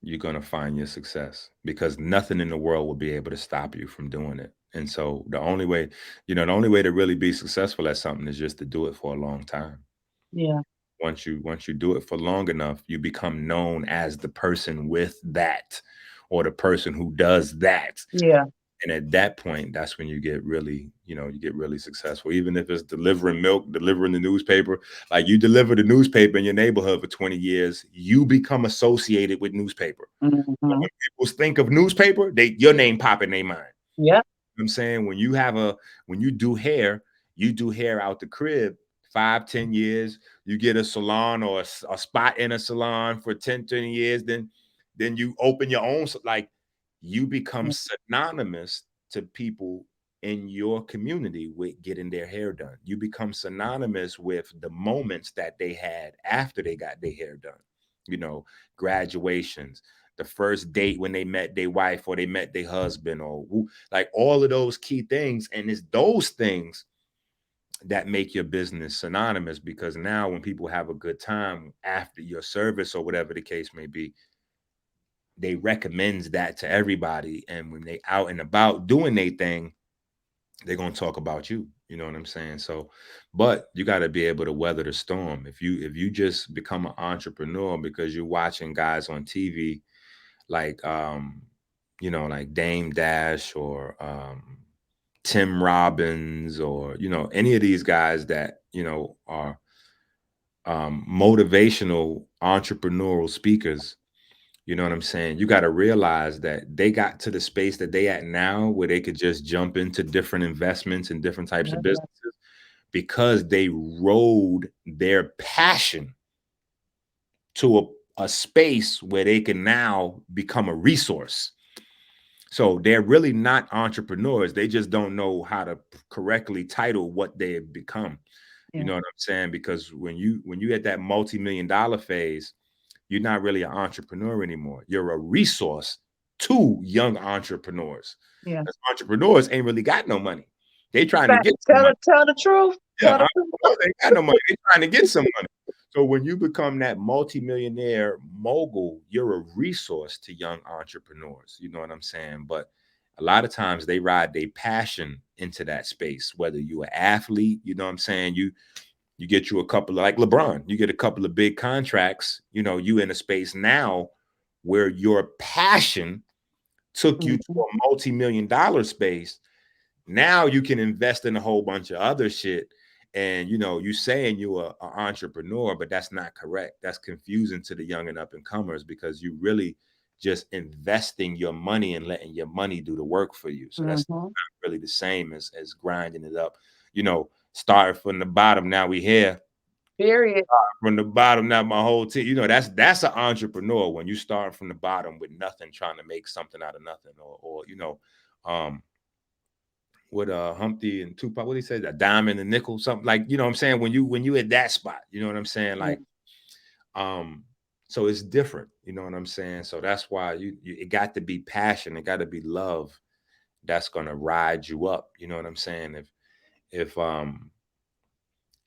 you're going to find your success, because nothing in the world will be able to stop you from doing it. And so the only way to really be successful at something is just to do it for a long time. Yeah. Once you do it for long enough, you become known as the person with that, or the person who does that. Yeah. And at that point, that's when you get really successful. Even if it's delivering milk, delivering the newspaper, like you deliver the newspaper in your neighborhood for 20 years, you become associated with newspaper. So Mhm. when people think of newspaper, your name pop in their mind. Yep. I'm saying when you do hair out the crib 5-10 years, you get a salon or a spot in a salon for 10-20 years, then you open your own, like you become synonymous to people in your community with getting their hair done. You become synonymous with the moments that they had after they got their hair done. You know, graduations, the first date when they met their wife or they met their husband, or like all of those key things. And it's those things that make your business synonymous, because now when people have a good time after your service or whatever the case may be, they recommends that to everybody. And when they out and about doing their thing, they're going to talk about you. You know what I'm saying? So, but you got to be able to weather the storm. If you just become an entrepreneur because you're watching guys on TV like Dame Dash or Tim Robbins, or any of these guys that are motivational entrepreneurial speakers. You know what I'm saying? You got to realize that they got to the space that they at now, where they could just jump into different investments and different types of Yeah. businesses, because they rode their passion to a space where they can now become a resource. So they're really not entrepreneurs. They just don't know how to correctly title what they have become. You Yeah. know what I'm saying? Because when you at that multi-million dollar phase, you're not really an entrepreneur anymore. You're a resource to young entrepreneurs. Yeah. Because entrepreneurs ain't really got no money. They trying to Fact- get some Tell money. the tell the truth. Yeah, Tell the truth. entrepreneurs ain't got no money. They trying to get some money. So when you become that multimillionaire mogul, you're a resource to young entrepreneurs. You know what I'm saying? But a lot of times they ride their passion into that space. Whether you're an athlete, you know what I'm saying? You get you a couple of, like LeBron, you get a couple of big contracts. You in a space now where your passion took you to Mhm. a multi-million dollar space. Now you can invest in a whole bunch of other shit. And you saying you're an entrepreneur, but that's not correct. That's confusing to the young and up and comers, because you really just investing your money and letting your money do the work for you. So that's Mhm. not really the same as grinding it up. Starting from the bottom. Now we here Period. from the bottom. Now my whole team. That's an entrepreneur, when you start from the bottom with nothing, trying to make something out of nothing, or um what Humpty and Tupac, what he said, a diamond and nickel, something, like, what I'm saying, when you at that spot, you know what I'm saying? Yeah. Like, um So it's different. You know what I'm saying? So that's why you it got to be passion. It got to be love that's gonna ride you up. You know what I'm saying? If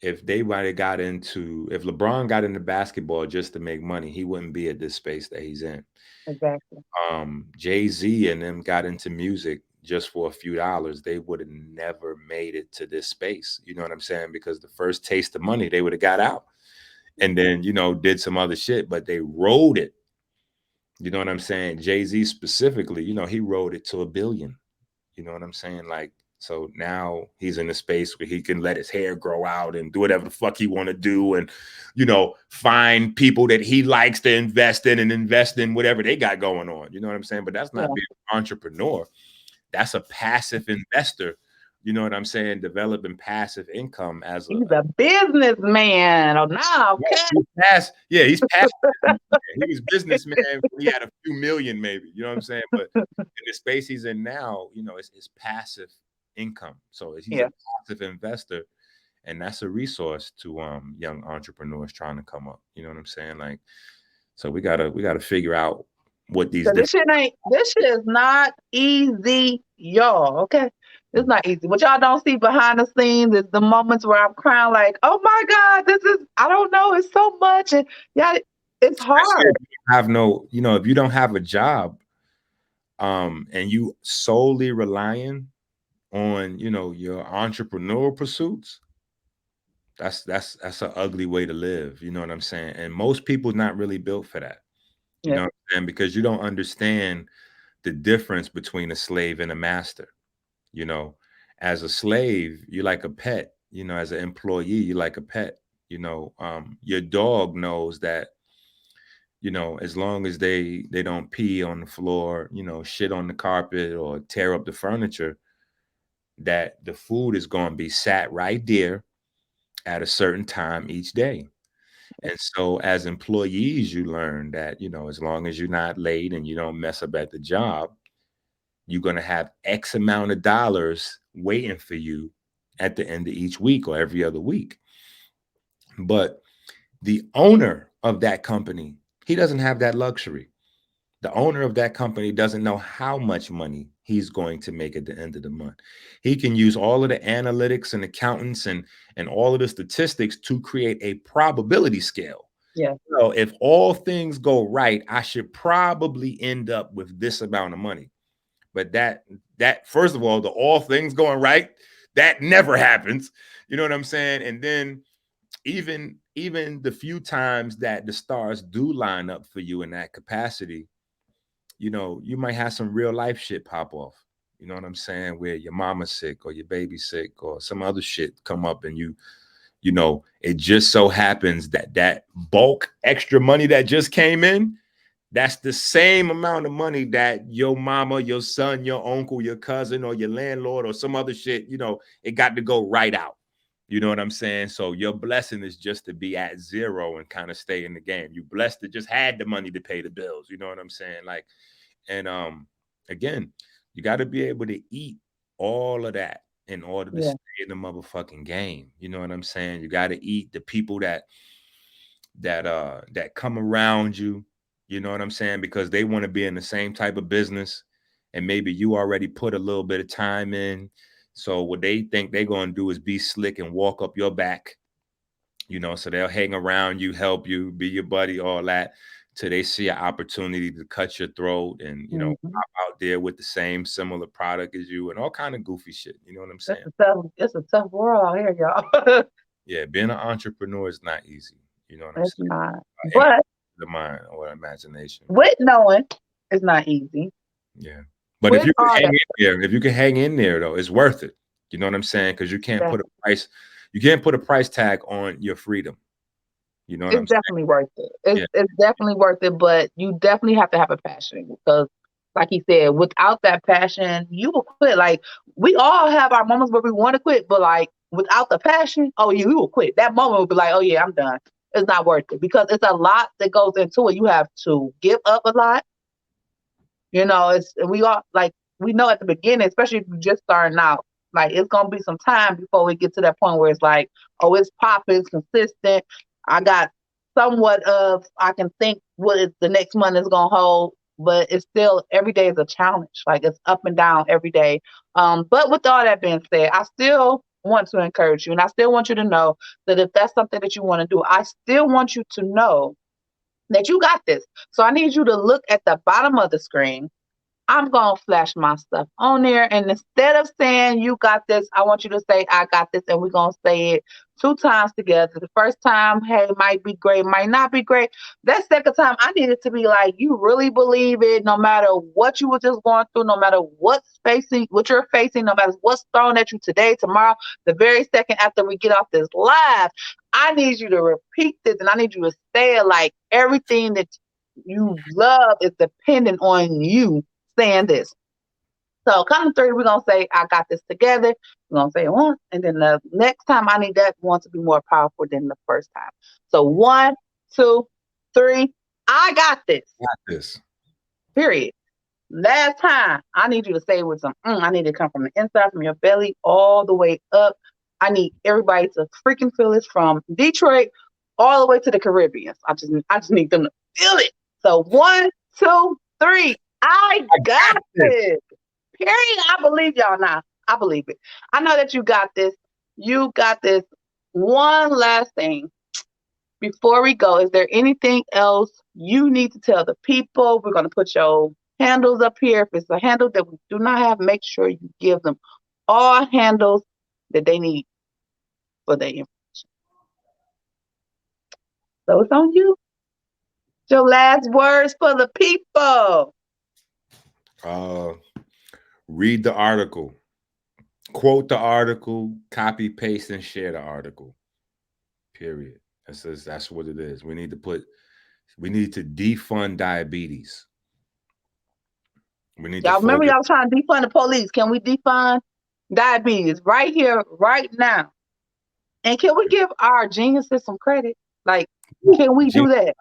if they might have got into if LeBron got into basketball just to make money, he wouldn't be at this space that he's in. Exactly. Jay-Z and them got into music just for a few dollars, they would have never made it to this space. You know what I'm saying? Because the first taste of money, they would have got out and then, did some other shit, but they rode it. You know what I'm saying? Jay-Z specifically, he rode it to a billion. You know what I'm saying? Like, so now he's in a space where he can let his hair grow out and do whatever the fuck he want to do, and find people that he likes to invest in and invest in whatever they got going on. You know what I'm saying? But that's not being an entrepreneur. That's a passive investor. You know what I'm saying? Developing passive income as He's a businessman. Oh, no, okay. he's passive. He was businessman when he had a few million, maybe. You know what I'm saying? But in the space he's in now, it's passive income. So he's a passive investor, and that's a resource to young entrepreneurs trying to come up. You know what I'm saying? Like, so we gotta figure out what these. So this shit is not easy, y'all. Okay, it's not easy. What y'all don't see behind the scenes is the moments where I'm crying, like, oh my God, I don't know, it's so much, and yeah, it's hard. If you don't have a job, and you solely relying on your entrepreneurial pursuits, that's an ugly way to live. You know what I'm saying? And most people not really built for that. You know what I'm saying? Because you don't understand the difference between a slave and a master. As a slave, you're like a pet. As an employee, you're like a pet. Your dog knows that, as long as they don't pee on the floor, shit on the carpet or tear up the furniture, that the food is going to be sat right there at a certain time each day. And so as employees, you learn that, as long as you're not late and you don't mess up at the job, you're going to have X amount of dollars waiting for you at the end of each week or every other week. But the owner of that company, he doesn't have that luxury. The owner of that company doesn't know how much money he's going to make at the end of the month. He can use all of the analytics and accountants and all of the statistics to create a probability scale. Yeah. So if all things go right, I should probably end up with this amount of money. But that first of all, the all things going right, that never happens. You know what I'm saying? And then even the few times that the stars do line up for you in that capacity, you might have some real life shit pop off. You know what I'm saying? Where your mama's sick or your baby's sick or some other shit come up, and it just so happens that bulk extra money that just came in, that's the same amount of money that your mama, your son, your uncle, your cousin, or your landlord or some other shit, it got to go right out. You know what I'm saying? So your blessing is just to be at zero and kind of stay in the game. You blessed to just had the money to pay the bills. You know what I'm saying? Like, and again, you got to be able to eat all of that in order to stay in the motherfucking game. You know what I'm saying? You got to eat the people that come around you. You know what I'm saying? Because they want to be in the same type of business, and maybe you already put a little bit of time in. So what they think they're going to do is be slick and walk up your back, so they'll hang around you, help you, be your buddy, all that, till they see an opportunity to cut your throat and, pop out there with the same similar product as you and all kind of goofy shit. You know what I'm saying? It's a tough world out here, y'all. Yeah, being an entrepreneur is not easy. You know what I'm saying? Not. But the mind or imagination. With knowing, it's not easy. Yeah. But if you can hang in there, though, it's worth it. You know what I'm saying? Because you can't put a price tag on your freedom. You know what I'm saying? It's definitely worth it. It's definitely worth it, but you definitely have to have a passion because, like he said, without that passion, you will quit. Like, we all have our moments where we want to quit, but like without the passion, you will quit. That moment will be like, oh yeah, I'm done. It's not worth it because it's a lot that goes into it. You have to give up a lot. We know at the beginning, especially if you're just starting out, like it's gonna be some time before we get to that point where it's like, oh, it's popping, it's consistent. I got somewhat of I can think what the next month is gonna hold, but it's still every day is a challenge. Like it's up and down every day. But with all that being said, I still want to encourage you, and I still want you to know that if that's something that you want to do, I still want you to know that you got this. So I need you to look at the bottom of the screen. I'm going to flash my stuff on there. And instead of saying you got this, I want you to say I got this. And we're going to say it 2 times together. The first time, hey, might be great, might not be great. That second time, I need it to be like you really believe it, no matter what you were just going through, no matter what you're facing, no matter what's thrown at you today, tomorrow, the very second after we get off this live. I need you to repeat this and I need you to say it like everything that you love is dependent on you saying this. So count to three, we're gonna say, I got this together. We're gonna say it once, and then the next time I need that one to be more powerful than the first time. So 1, 2, 3, I got this. Got this. Period. Last time, I need you to say it with some I need to come from the inside, from your belly, all the way up. I need everybody to freaking feel this from Detroit all the way to the Caribbean. I just need them to feel it. So 1, 2, 3. I got this. Period. I believe y'all now. I believe it. I know that you got this. You got this. One last thing before we go. Is there anything else you need to tell the people? We're going to put your handles up here. If it's a handle that we do not have, make sure you give them all handles that they need for their information. So it's on you. Your last words for the people. Read the article, quote the article, copy, paste, and share the article. Period. That's what it is. We need to defund diabetes. We need Y'all to remember focus. y'all trying to defund the police. Can we defund diabetes right here, right now? And can we give our geniuses some credit? Like, can we do that?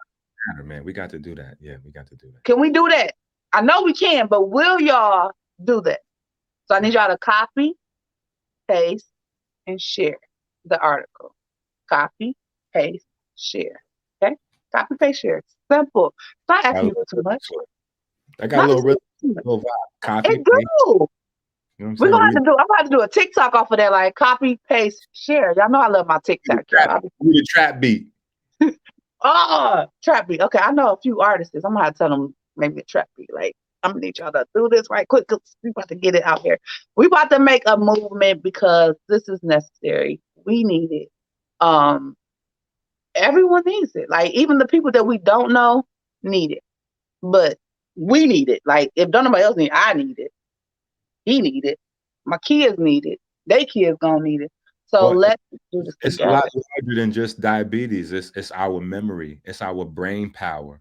Man, we got to do that. Yeah, we got to do that. Can we do that? I know we can, but will y'all do that? So I need y'all to copy, paste, and share the article. Copy, paste, share. Okay? Copy, paste, share. It's simple. It's not asking you for too much. I got a little rhythm, little vibe. Copy, it do. paste. You know what I'm saying? I'm about to do a TikTok off of that, like copy, paste, share. Y'all know I love my TikTok. The trap beat. Oh, trap beat. Okay, I know a few artists. I'm gonna have to tell them maybe a trap beat. Like, I'm gonna need y'all to do this right quick because we about to get it out here. We about to make a movement because this is necessary. We need it. Everyone needs it. Like, even the people that we don't know need it. But we need it. Like, if don't nobody else need it, I need it. He need it. My kids need it. They kids gonna need it. So let's do this it's together. a lot larger than just diabetes. It's our memory. It's our brain power.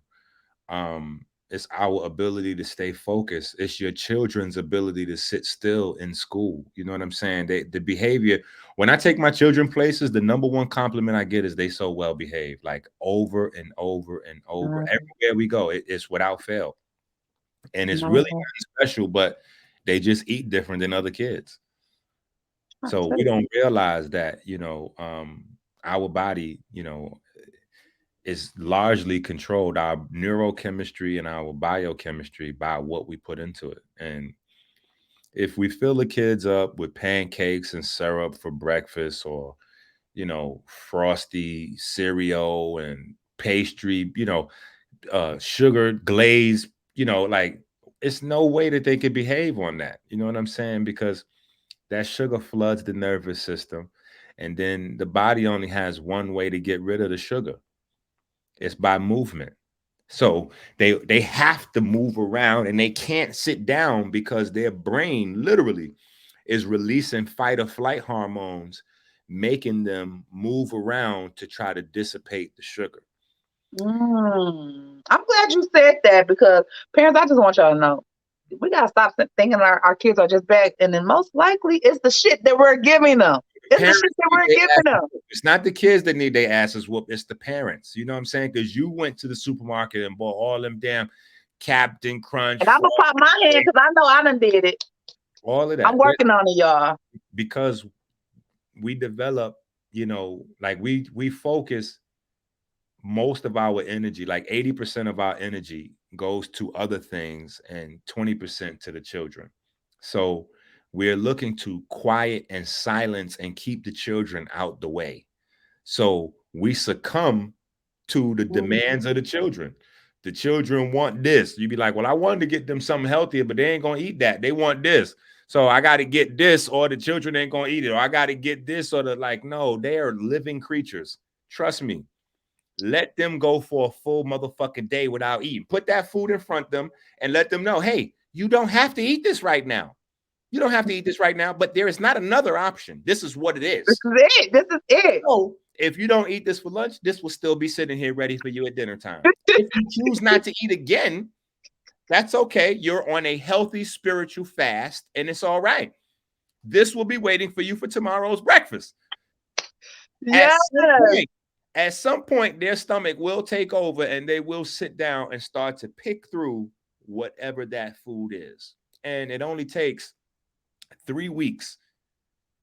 It's our ability to stay focused. It's your children's ability to sit still in school. You know what I'm saying? The behavior. When I take my children places, the number one compliment I get is they so well behaved, like over and over and over. Everywhere we go, it's without fail. And it's really not special, but they just eat different than other kids. So we don't realize that, our body, is largely controlled, our neurochemistry and our biochemistry, by what we put into it. And if we fill the kids up with pancakes and syrup for breakfast, or, frosty cereal and pastry, sugar glaze, like, it's no way that they could behave on that. You know what I'm saying? Because that sugar floods the nervous system, and then the body only has one way to get rid of the sugar. It's by movement. So they have to move around, and they can't sit down because their brain literally is releasing fight or flight hormones, making them move around to try to dissipate the sugar. I'm glad you said that, because parents, I just want y'all to know, we gotta stop thinking our kids are just bad, and then most likely it's the shit that we're giving them. It's the shit that we're giving them. It's not the kids that need their asses whooped. It's the parents. You know what I'm saying? Because you went to the supermarket and bought all them damn Captain Crunch. And I'm gonna pop my hand because I know I done did it. All of that. I'm working on it, y'all. Because we develop, like we focus most of our energy, like 80% of our energy, goes to other things and 20% to the children. So we're looking to quiet and silence and keep the children out the way. So we succumb to the demands of the children. The children want this. You'd be like, well, I wanted to get them something healthier, but they ain't gonna eat that. They want this. So I got to get this, or the children ain't gonna eat it, or I got to get this, or the like. No, they are living creatures. Trust me. Let them go for a full motherfucking day without eating. Put that food in front of them and let them know, hey, you don't have to eat this right now. You don't have to eat this right now, but there is not another option. This is what it is. This is it. This is it. So if you don't eat this for lunch, this will still be sitting here ready for you at dinner time. If you choose not to eat again, that's okay. You're on a healthy spiritual fast, and it's all right. This will be waiting for you for tomorrow's breakfast. Yeah. At some point, their stomach will take over and they will sit down and start to pick through whatever that food is. And it only takes 3 weeks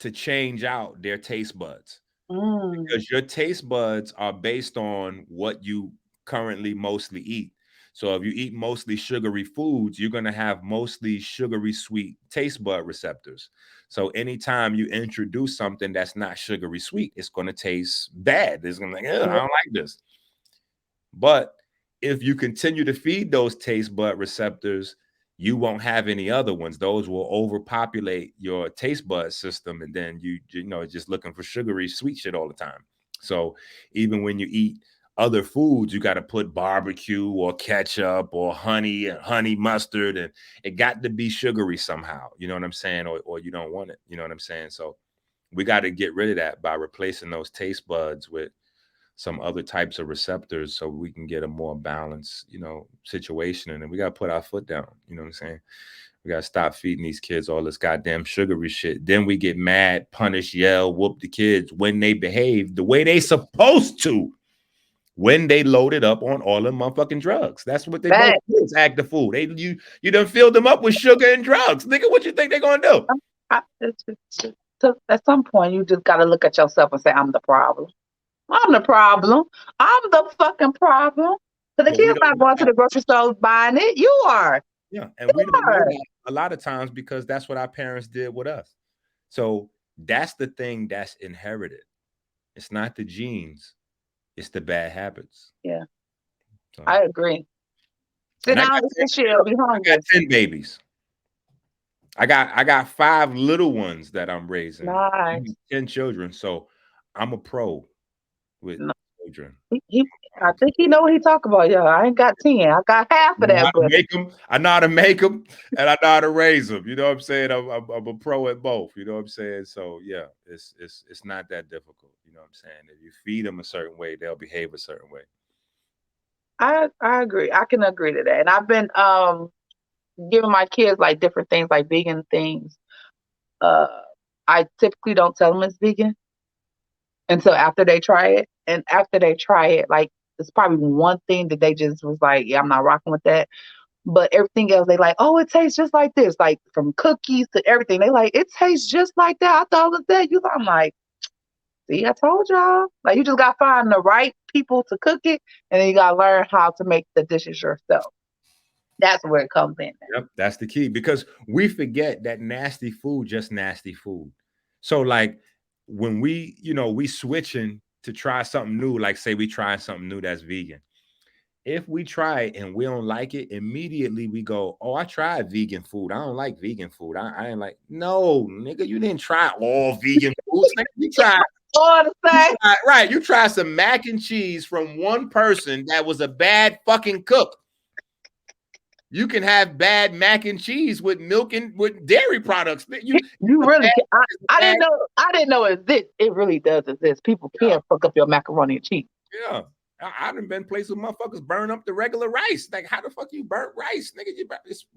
to change out their taste buds. Because your taste buds are based on what you currently mostly eat. So if you eat mostly sugary foods, you're going to have mostly sugary sweet taste bud receptors. So anytime you introduce something that's not sugary sweet, it's going to taste bad. It's going to be like, I don't like this. But if you continue to feed those taste bud receptors, you won't have any other ones. Those will overpopulate your taste bud system, and then you know just looking for sugary sweet shit all the time. So even when you eat other foods, you got to put barbecue or ketchup or honey and honey mustard, and it got to be sugary somehow. You know what I'm saying? Or you don't want it. You know what I'm saying? So we got to get rid of that by replacing those taste buds with some other types of receptors so we can get a more balanced, situation. And then we got to put our foot down. You know what I'm saying? We got to stop feeding these kids all this goddamn sugary shit. Then we get mad, punish, yell, whoop the kids when they behave the way they supposed to. When they loaded up on all the motherfucking drugs. That's what they do is act the fool. You done filled them up with sugar and drugs. Nigga, what you think they're going to do? At some point, you just got to look at yourself and say, I'm the problem. I'm the problem. I'm the fucking problem. Because the kids not going to the grocery store buying it. You are. Yeah, and we don't know that a lot of times because that's what our parents did with us. So that's the thing that's inherited. It's not the genes. It's the bad habits. Yeah. So. I agree. Sit down this year, be hungry. I got 10 babies. I got 5 little ones that I'm raising. Nice. 10 children. So I'm a pro with children. I think he know what he talk about, y'all. I ain't got 10. I got half of that. I know how to make them, and I know how to raise them. You know what I'm saying? I'm a pro at both. You know what I'm saying? So yeah, it's not that difficult. You know what I'm saying? If you feed them a certain way, they'll behave a certain way. I agree. I can agree to that. And I've been giving my kids like different things, like vegan things. I typically don't tell them it's vegan until after they try it. And after they try it, like it's probably one thing that they just was like, yeah, I'm not rocking with that. But everything else, they like, oh, it tastes just like this, like from cookies to everything. They like, it tastes just like that. I thought it was that. I'm like, see, I told y'all. Like, you just got to find the right people to cook it, and then you got to learn how to make the dishes yourself. That's where it comes in. Yep, that's the key, because we forget that nasty food, just nasty food. So like when we switching to try something new, like say we try something new that's vegan. If we try it and we don't like it, immediately we go, oh, I tried vegan food. I don't like vegan food. I ain't like, no, nigga, you didn't try all vegan foods. You tried all the same. Right. You tried some mac and cheese from one person that was a bad fucking cook. You can have bad mac and cheese with milk and with dairy products. You really I didn't know it really does exist. People can fuck up your macaroni and cheese. Yeah. I done been places where motherfuckers burn up the regular rice. Like, how the fuck you burnt rice, nigga?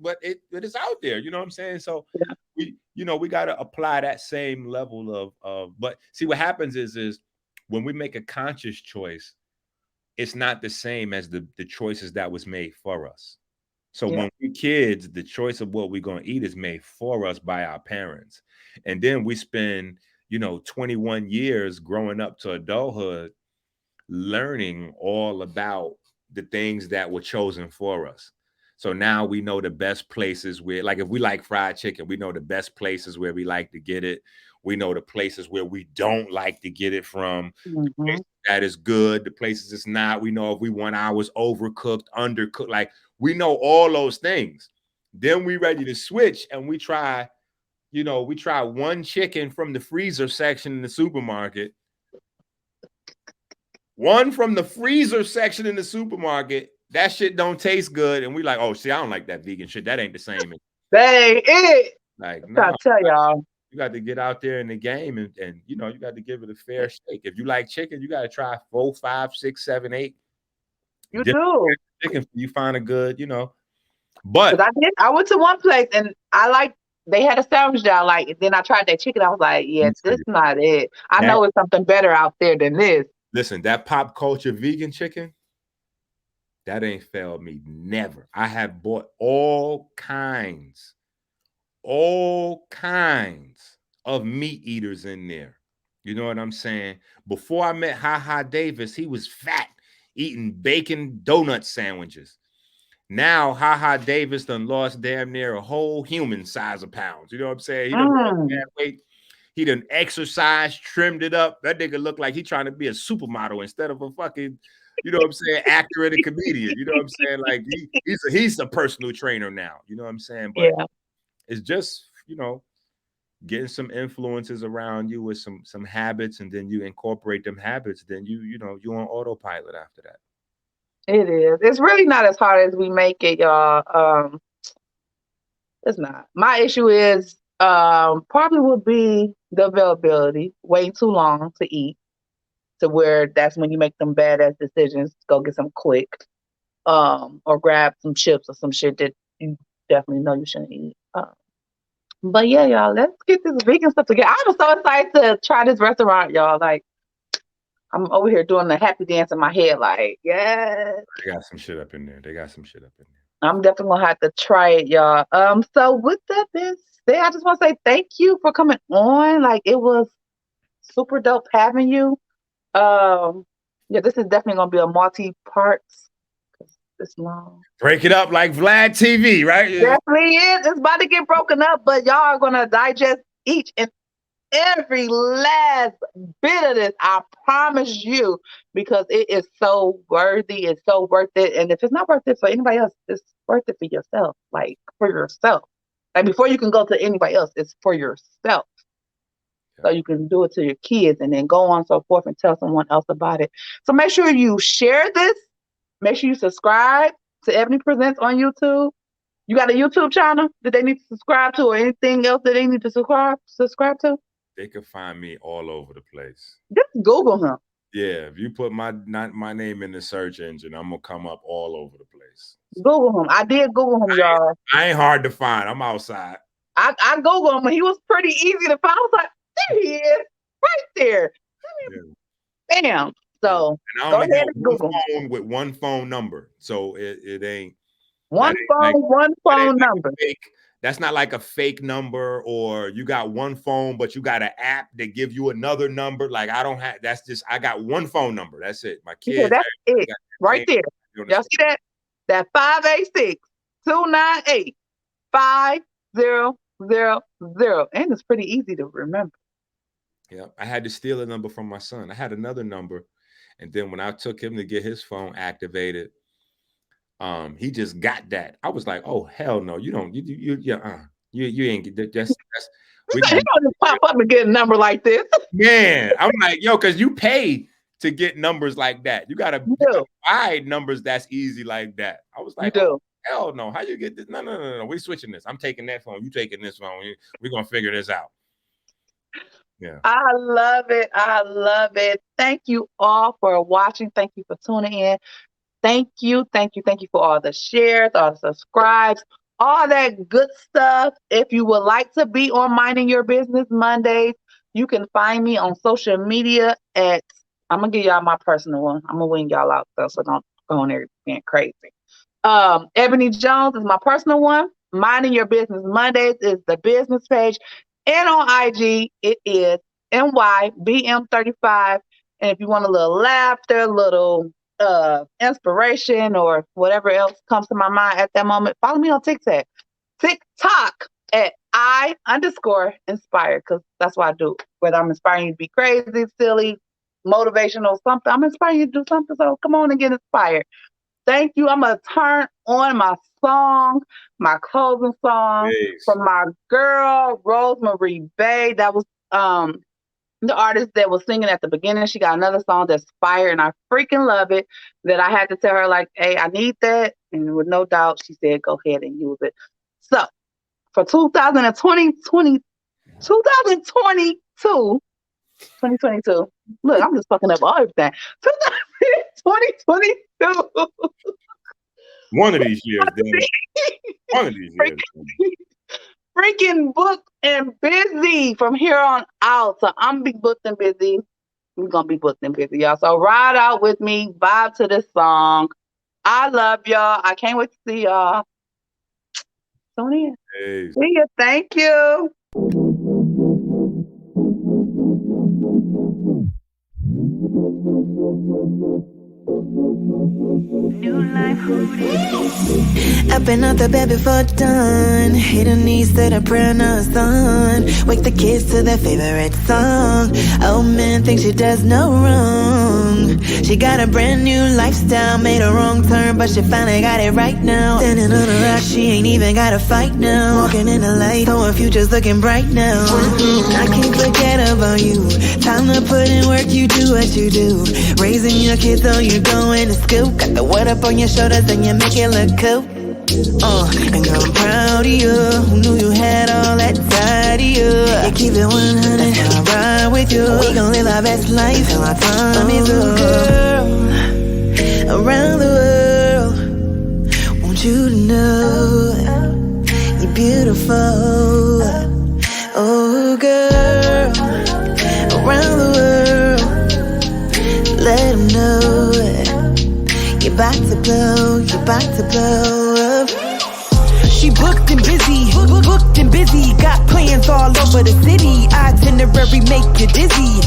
But it is out there. You know what I'm saying? So we got to apply that same level of. But see, what happens is when we make a conscious choice, it's not the same as the choices that was made for us. So when we're kids, the choice of what we're going to eat is made for us by our parents. And then we spend, 21 years growing up to adulthood learning all about the things that were chosen for us. So now we know the best places where, like, if we like fried chicken, we know the best places where we like to get it. We know the places where we don't like to get it from. Mm-hmm. That is good. The places it's not. We know if we want ours overcooked, undercooked. Like, we know all those things. Then we ready to switch and we try, we try one chicken from the freezer section in the supermarket. One from the freezer section in the supermarket. That shit don't taste good. And we like, oh, see, I don't like that vegan shit. That ain't the same. That ain't it. Like, I no, tell y'all. you got to get out there in the game and you got to give it a fair shake. If you like chicken, you got to try 4, 5, 6, 7, 8 You different do. chicken. You find a good, But Because I went to one place and they had a sandwich that I like. And then I tried that chicken. I was like, let yeah, me tell this you, not it. I that know it's something better out there than this. listen, that pop culture vegan chicken, that ain't failed me. Never. I have bought all kinds of meat eaters in there. You know what I'm saying? Before I met Ha Ha Davis, he was fat, eating bacon donut sandwiches. Now Ha Ha Davis done lost damn near a whole human size of pounds. You know what I'm saying? He done lost Mm. that weight. He done exercised, trimmed it up. That nigga look like he trying to be a supermodel instead of a fucking, actor and a comedian. You know what I'm saying? Like he's a personal trainer now. You know what I'm saying? But Yeah, it's just, getting some influences around you with some habits, and then you incorporate them habits, then you on autopilot after that. it is. It's really not as hard as we make it, y'all. It's not. My issue is probably would be the availability. Waiting too long to eat to where that's when you make them badass decisions. Go get some quick, or grab some chips or some shit that you definitely know you shouldn't eat. But yeah, y'all, let's get this vegan stuff together. I'm so excited to try this restaurant, y'all. Like, I'm over here doing the happy dance in my head, like, yeah. They got some shit up in there. I'm definitely gonna have to try it, y'all. So with that being said, I just want to say thank you for coming on. Like, it was super dope having you. Um, yeah, this is definitely gonna be a multi-parts. It's long. Break it up like Vlad TV, right? Definitely is. It's about to get broken up, but y'all are gonna digest each and every last bit of this. I promise you, because it is so worthy. It's so worth it. And if it's not worth it for anybody else, it's worth it for yourself. Like, for yourself. Like, before you can go to anybody else, it's for yourself. So you can do it to your kids and then go on so forth and tell someone else about it. So make sure you share this. Make sure you subscribe to Ebony Presents on YouTube. You got a YouTube channel that they need to subscribe to, or anything else that they need to subscribe to? They can find me all over the place. Just Google him. Yeah, if you put my name in the search engine, I'm gonna come up all over the place. Google him. I did Google him, y'all. I ain't hard to find. I'm outside. I Googled him, and he was pretty easy to find. I was like, there he is, right there. Yeah. Bam. So and I go only ahead got and one Google him. phone with one phone number, so it ain't One like, phone number. fake. That's not like a fake number, or you got one phone but you got an app that give you another number. Like, I don't have. That's just, I got one phone number. That's it. My Yeah, kids. that's it. Right there. Y'all see that? That 586-298-5000. And it's pretty easy to remember. Yeah, I had to steal a number from my son. I had another number, and then when I took him to get his phone activated, he just got that. I was like, oh hell no, you don't, you ain't get that. That's He don't just pop up and get a number like this. man. I'm like, yo, because you pay to get numbers like that. You gotta buy numbers that's easy like that. I was like, oh, hell no, how you get this? No. We switching this. I'm taking that phone. You taking this phone. We're gonna figure this out. Yeah. I love it. I love it. Thank you all for watching. Thank you for tuning in. Thank you for all the shares, all the subscribes, all that good stuff. If you would like to be on Minding Your Business Mondays, you can find me on social media at, I'm going to give y'all my personal one. I'm going to wing y'all out, though, so don't go on there being crazy. Ebony Jones is my personal one. Minding Your Business Mondays is the business page. And on IG, it is NYBM35. And if you want a little laughter, a little inspiration, or whatever else comes to my mind at that moment, follow me on TikTok. TikTok at I_inspire, because that's what I do. Whether I'm inspiring you to be crazy, silly, motivational, something, I'm inspiring you to do something. So come on and get inspired. Thank you. I'm gonna turn on my song, my closing song from my girl Rosemary Bay. That was the artist that was singing at the beginning. She got another song that's fire, and I freaking love it. That I had to tell her, like, hey, I need that. And with no doubt, she said, go ahead and use it. So for 2022, look, I'm just fucking up everything. 2022. One of these years, then. One of these years. Freaking booked and busy from here on out. So I'm be booked and busy. We're gonna be booked and busy, y'all. So ride out with me, vibe to this song. I love y'all. I can't wait to see y'all. Sonia. Hey. See you. Thank you. I've been out the bed before dawn. Hit her knees, said a prayer, now it's on. Wake the kids to their favorite song. Oh man, thinks she does no wrong. She got a brand new lifestyle, made a wrong turn, but she finally got it right now. Standing on a rock, she ain't even gotta fight now. Walking in the light, so her future's looking bright now. I can't forget about you. Time to put in work, you do what you do. Raising your kids so you're going to school. Got the word up on your shoulders and you make it look cool. And girl, I'm proud of you. Who knew you had all that side of you? You keep it 100, that's how I ride with you. We gon' live our best life till our time is up. Girl, around the world, want you to know you're beautiful. Oh girl, around the world, let them know you're about to blow, you're about to blow up. She booked and busy, booked and busy. Got plans all over the city. Itinerary make you dizzy.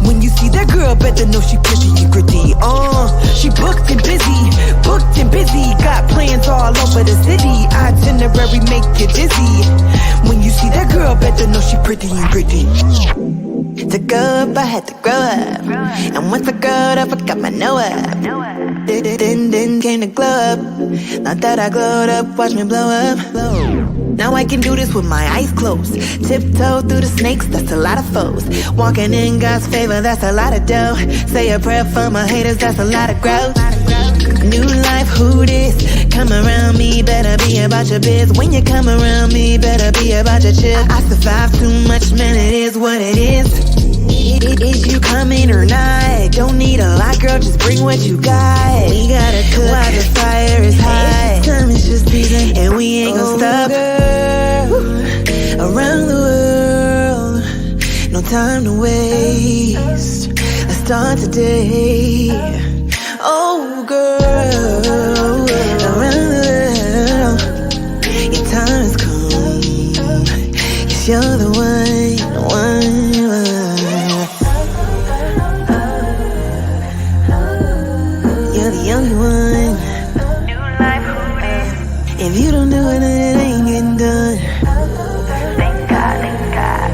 When you see that girl, better know she pretty and gritty. She booked and busy, got plans all over the city. Itinerary make you dizzy. When you see that girl, better know she pretty and gritty. To grow up, I had to grow up. And once I growed up, I got my know up. Then came to glow up. Now that I glowed up, watch me blow up. Now I can do this with my eyes closed. Tiptoe through the snakes, that's a lot of foes. Walking in God's favor, that's a lot of dough. Say a prayer for my haters, that's a lot of growth. New life, who this? Come around me, better be about your biz. When you come around me, better be about your chill. I survive too much, man, it is what it is. Is you coming or not? Don't need a lot, girl, just bring what you got. We gotta cook while the fire is hot. Time is just beating, and we ain't gon' stop. Girl, around the world, no time to waste. Let's start today. Oh girl, around the world, your time has come. Yes, you're the one, the one. You're the only one. If you don't do it, then it ain't getting done. Thank God, thank God.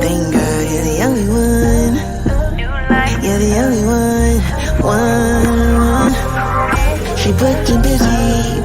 Thank God, you're the only one. You're the only one. She booked and busy,